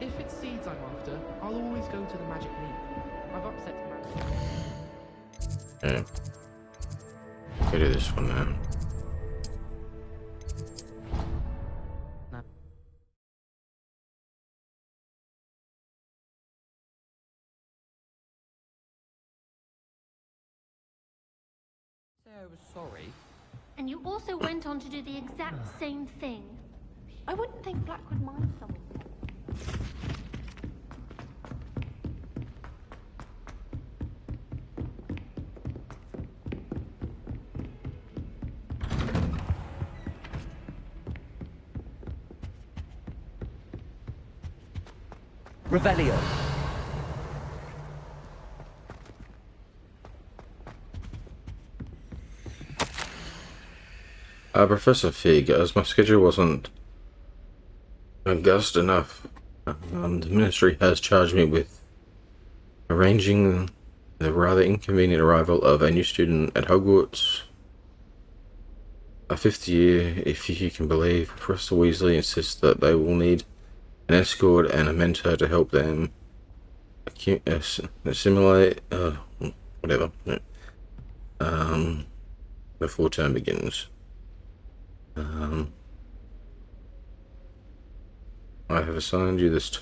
If it's seeds I'm after, I'll always go to the magic meat. I've upset the magic. Yeah. Go to this one now. I was sorry. And you also went on to do the exact same thing. I wouldn't think Black would mind someone. Revelio. Professor Fig, as my schedule wasn't august enough, the Ministry has charged me with arranging the rather inconvenient arrival of a new student at Hogwarts. A fifth year, if you can believe. Professor Weasley insists that they will need an escort and a mentor to help them assimilate, whatever, before term begins. I have assigned you this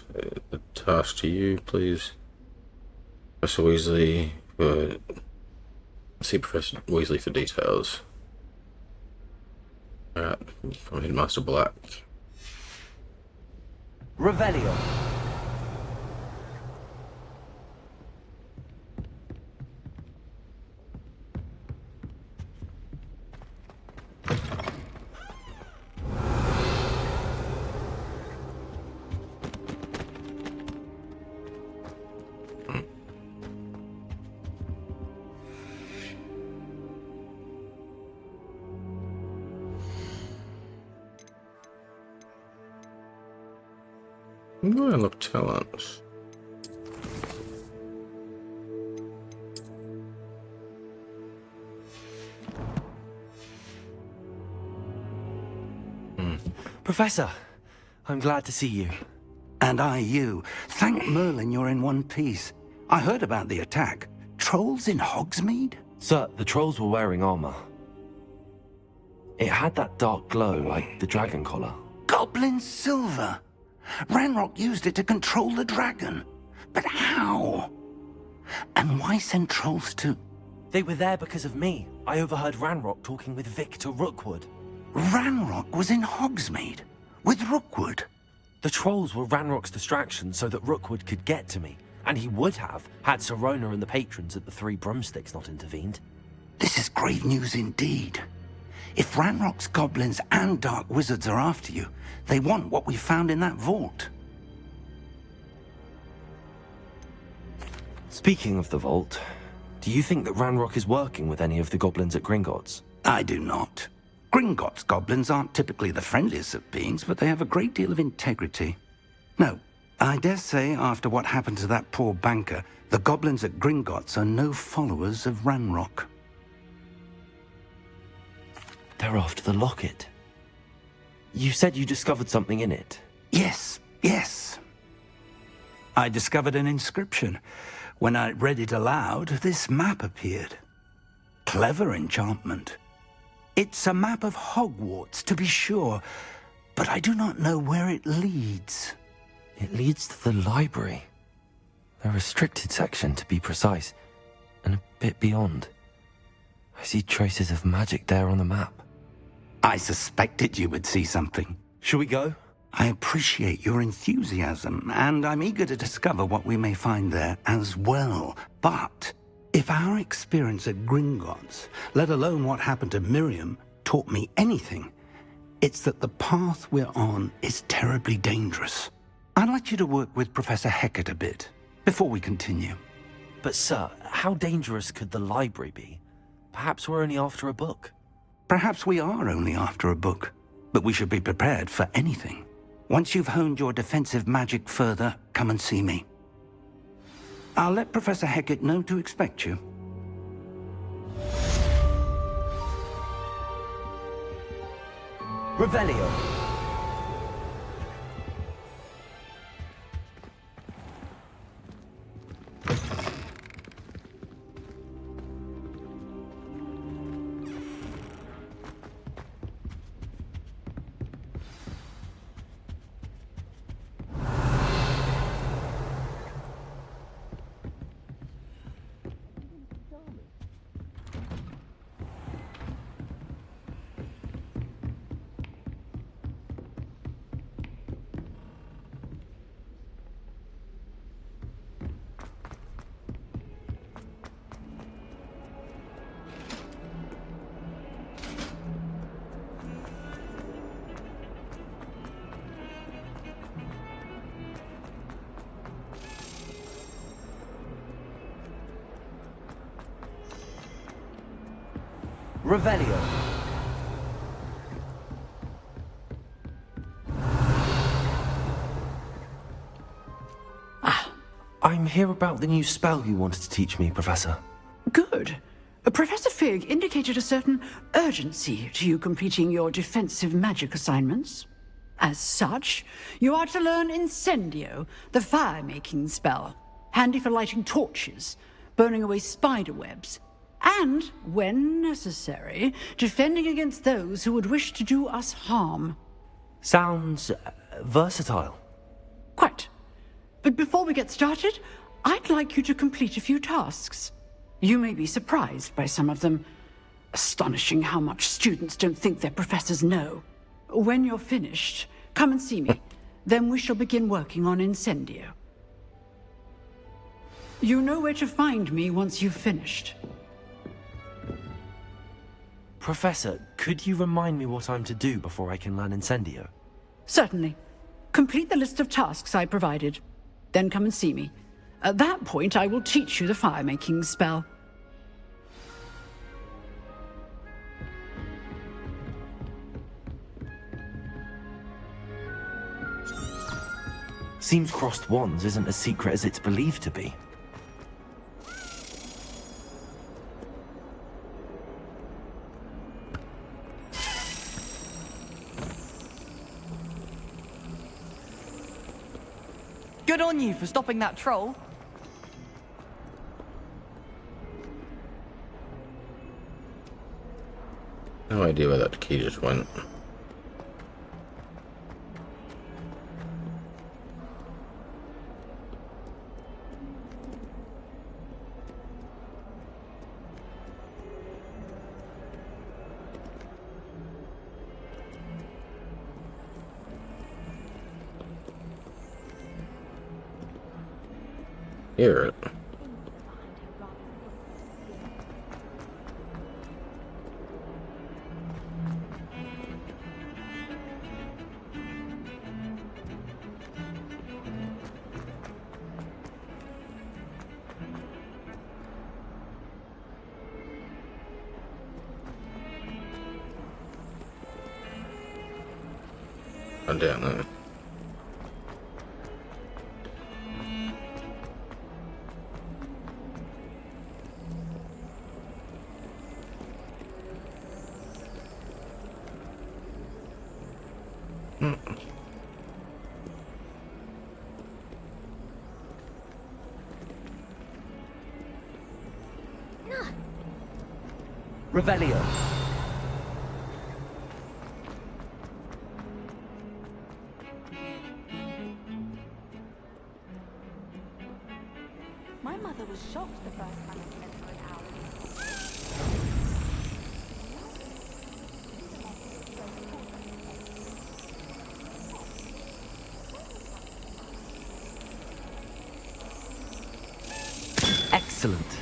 the task to you, please. Professor Weasley, see Professor Weasley for details. Alright, from Headmaster Black. Revelio. I'm going to look talents. Professor, I'm glad to see you. And I you. Thank Merlin you're in one piece. I heard about the attack. Trolls in Hogsmeade? Sir, the trolls were wearing armor. It had that dark glow like the dragon collar. Goblin silver. Ranrock used it to control the dragon. But how? And why send trolls to... They were there because of me. I overheard Ranrock talking with Victor Rookwood. Ranrock was in Hogsmeade? With Rookwood? The trolls were Ranrock's distraction so that Rookwood could get to me. And he would have, had Sirona and the patrons at the Three Broomsticks not intervened. This is grave news indeed. If Ranrock's goblins and dark wizards are after you, they want what we found in that vault. Speaking of the vault, do you think that Ranrock is working with any of the goblins at Gringotts? I do not. Gringotts goblins aren't typically the friendliest of beings, but they have a great deal of integrity. No, I dare say after what happened to that poor banker, the goblins at Gringotts are no followers of Ranrock. They're after the locket. You said you discovered something in it. Yes. I discovered an inscription. When I read it aloud, this map appeared. Clever enchantment. It's a map of Hogwarts, to be sure, but I do not know where it leads. It leads to the library. A restricted section, to be precise, and a bit beyond. I see traces of magic there on the map. I suspected you would see something. Shall we go? I appreciate your enthusiasm, and I'm eager to discover what we may find there as well. But if our experience at Gringotts, let alone what happened to Miriam, taught me anything, it's that the path we're on is terribly dangerous. I'd like you to work with Professor Hecat a bit, before we continue. But sir, how dangerous could the library be? Perhaps we're only after a book. Perhaps we are only after a book, but we should be prepared for anything. Once you've honed your defensive magic further, come and see me. I'll let Professor Hecat know to expect you. Revelio. Revelio. I'm here about the new spell you wanted to teach me, Professor. Good. Professor Fig indicated a certain urgency to you completing your defensive magic assignments. As such, you are to learn Incendio, the fire-making spell, handy for lighting torches, burning away spider webs, and, when necessary, defending against those who would wish to do us harm. Sounds versatile. Quite. But before we get started, I'd like you to complete a few tasks. You may be surprised by some of them. Astonishing how much students don't think their professors know. When you're finished, come and see me. Then we shall begin working on Incendio. You know where to find me once you've finished. Professor, could you remind me what I'm to do before I can learn Incendio? Certainly. Complete the list of tasks I provided. Then come and see me. At that point, I will teach you the fire-making spell. Seems crossed wands isn't as secret as it's believed to be. Good on you for stopping that troll. No idea where that key just went. Hear it. I don't know. Revelio. My mother was shocked the first time I spent for an hour. Excellent.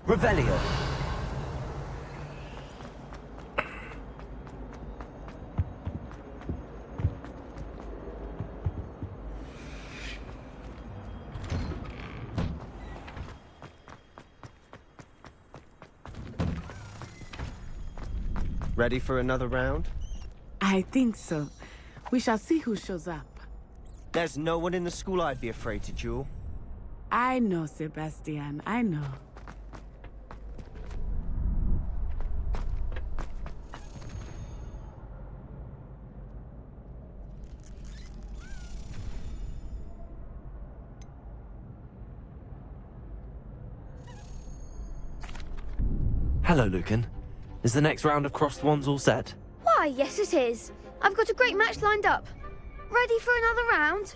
Revelio. Ready for another round? I think so. We shall see who shows up. There's no one in the school I'd be afraid to duel. I know, Sebastian, I know. Hello, Lucan. Is the next round of crossed wands all set? Why, yes it is. I've got a great match lined up. Ready for another round?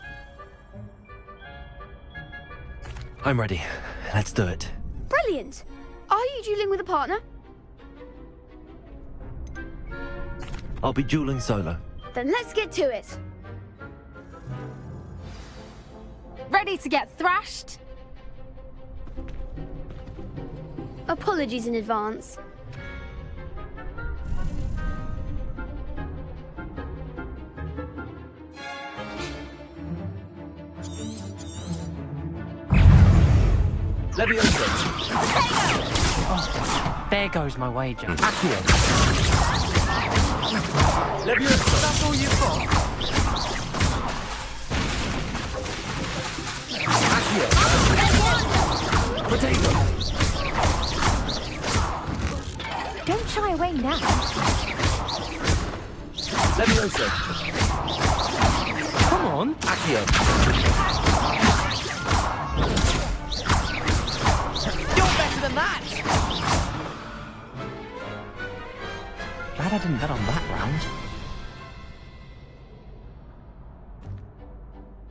I'm ready. Let's do it. Brilliant. Are you dueling with a partner? I'll be dueling solo. Then let's get to it. Ready to get thrashed? Apologies in advance. Leviosa. Oh, there goes my wager. Accio. Leviosa. That's all you've got? Accio. Potato. Don't shy away now. Leviosa. Come on. Accio. Than that. Glad I didn't bet on that round.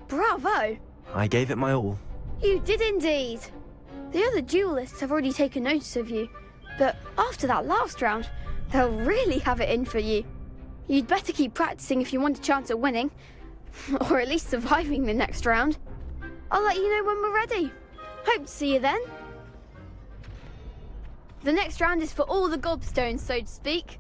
Bravo! I gave it my all. You did indeed. The other duelists have already taken notice of you, but after that last round, they'll really have it in for you. You'd better keep practicing if you want a chance at winning. Or at least surviving the next round. I'll let you know when we're ready. Hope to see you then. The next round is for all the gobstones, so to speak.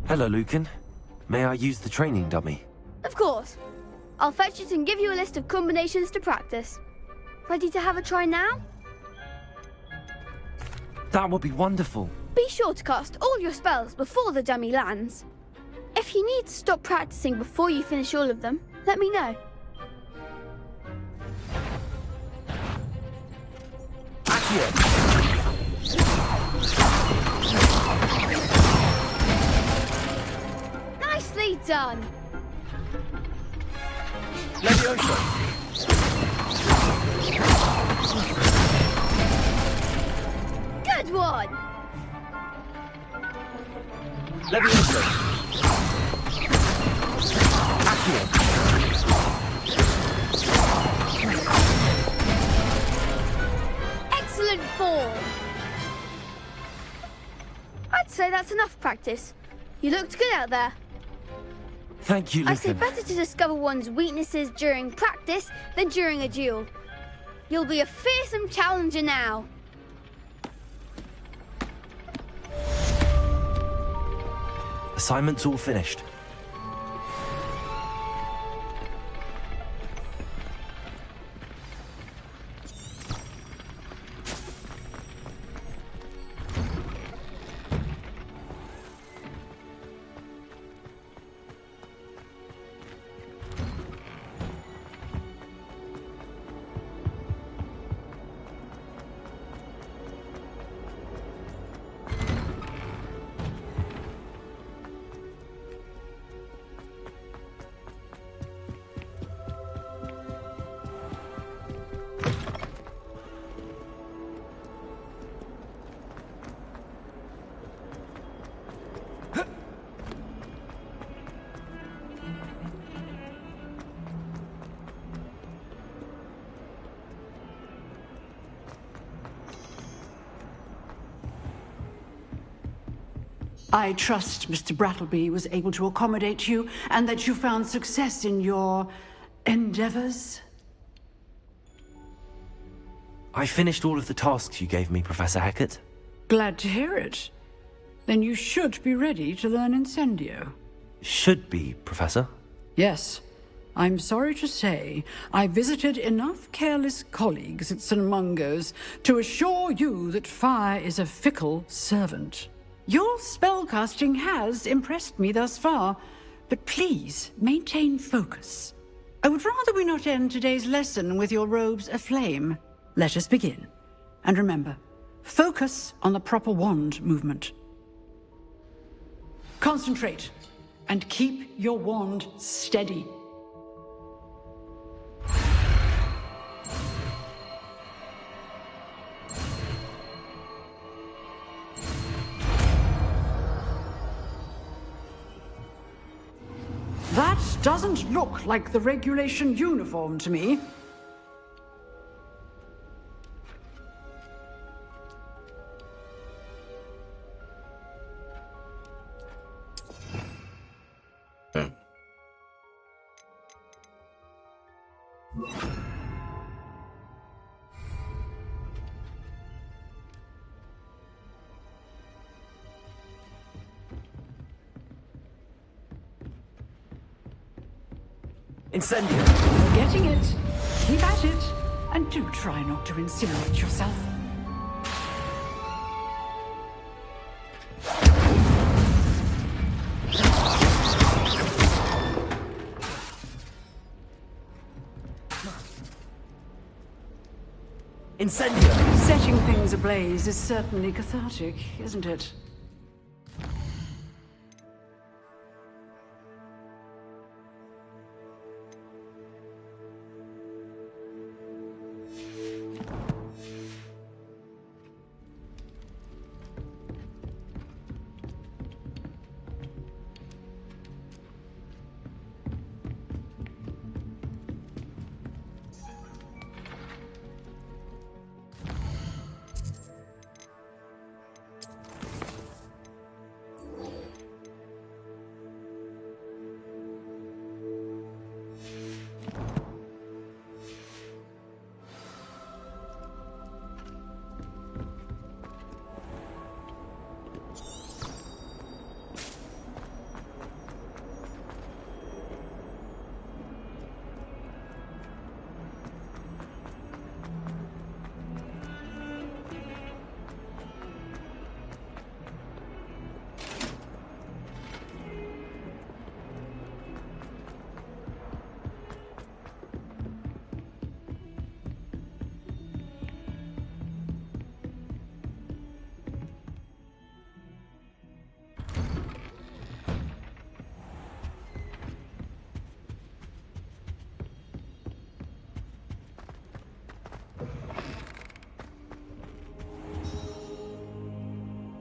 Hello, Lucan. May I use the training dummy? Of course. I'll fetch it and give you a list of combinations to practice. Ready to have a try now? That would be wonderful. Be sure to cast all your spells before the dummy lands. If you need to stop practicing before you finish all of them, let me know. Nicely done. Good one. Excellent form. I'd say that's enough practice. You looked good out there. Thank you, I say Lucan. better to discover one's weaknesses during practice than during a duel. You'll be a fearsome challenger now. Assignment's all finished. I trust Mr. Brattleby was able to accommodate you and that you found success in your endeavors. I finished all of the tasks you gave me, Professor Hackett. Glad to hear it. Then you should be ready to learn Incendio. Should be, Professor. Yes. I'm sorry to say, I visited enough careless colleagues at St. Mungo's to assure you that fire is a fickle servant. Your spellcasting has impressed me thus far, but please maintain focus. I would rather we not end today's lesson with your robes aflame. Let us begin. And remember, focus on the proper wand movement. Concentrate, and keep your wand steady. That doesn't look like the regulation uniform to me. Incendio! You're getting it. Keep at it. And do try not to incinerate yourself. Incendio! Setting things ablaze is certainly cathartic, isn't it?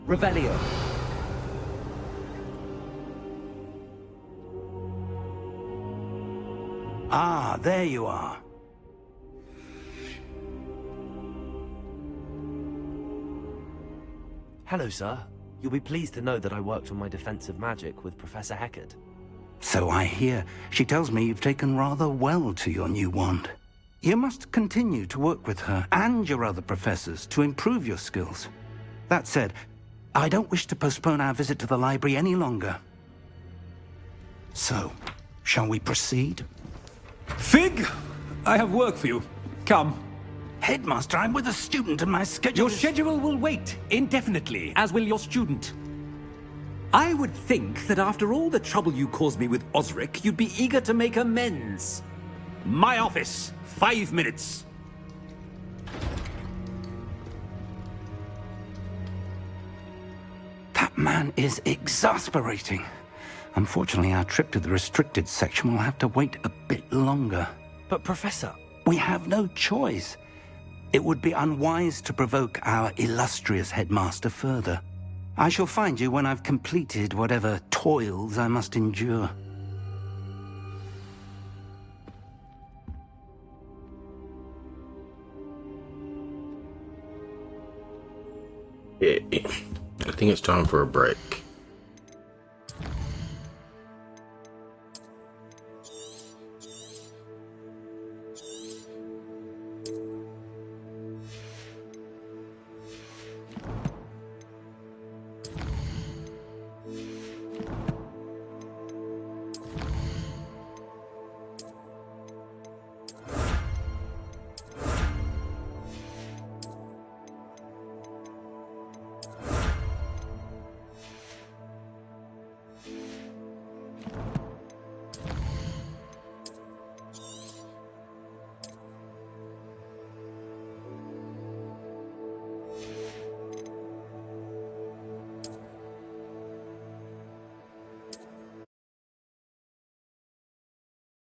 Revelio. Ah, there you are. Hello, sir. You'll be pleased to know that I worked on my defensive magic with Professor Heckard. So I hear. She tells me you've taken rather well to your new wand. You must continue to work with her and your other professors to improve your skills. That said, I don't wish to postpone our visit to the library any longer. So, shall we proceed? Fig! I have work for you. Come. Headmaster, I'm with a student and my schedule Your schedule will wait indefinitely, as will your student. I would think that after all the trouble you caused me with Osric, you'd be eager to make amends. My office, 5 minutes. That man is exasperating. Unfortunately, our trip to the restricted section will have to wait a bit longer. But, Professor... We have no choice. It would be unwise to provoke our illustrious headmaster further. I shall find you when I've completed whatever toils I must endure. Yeah, I think it's time for a break.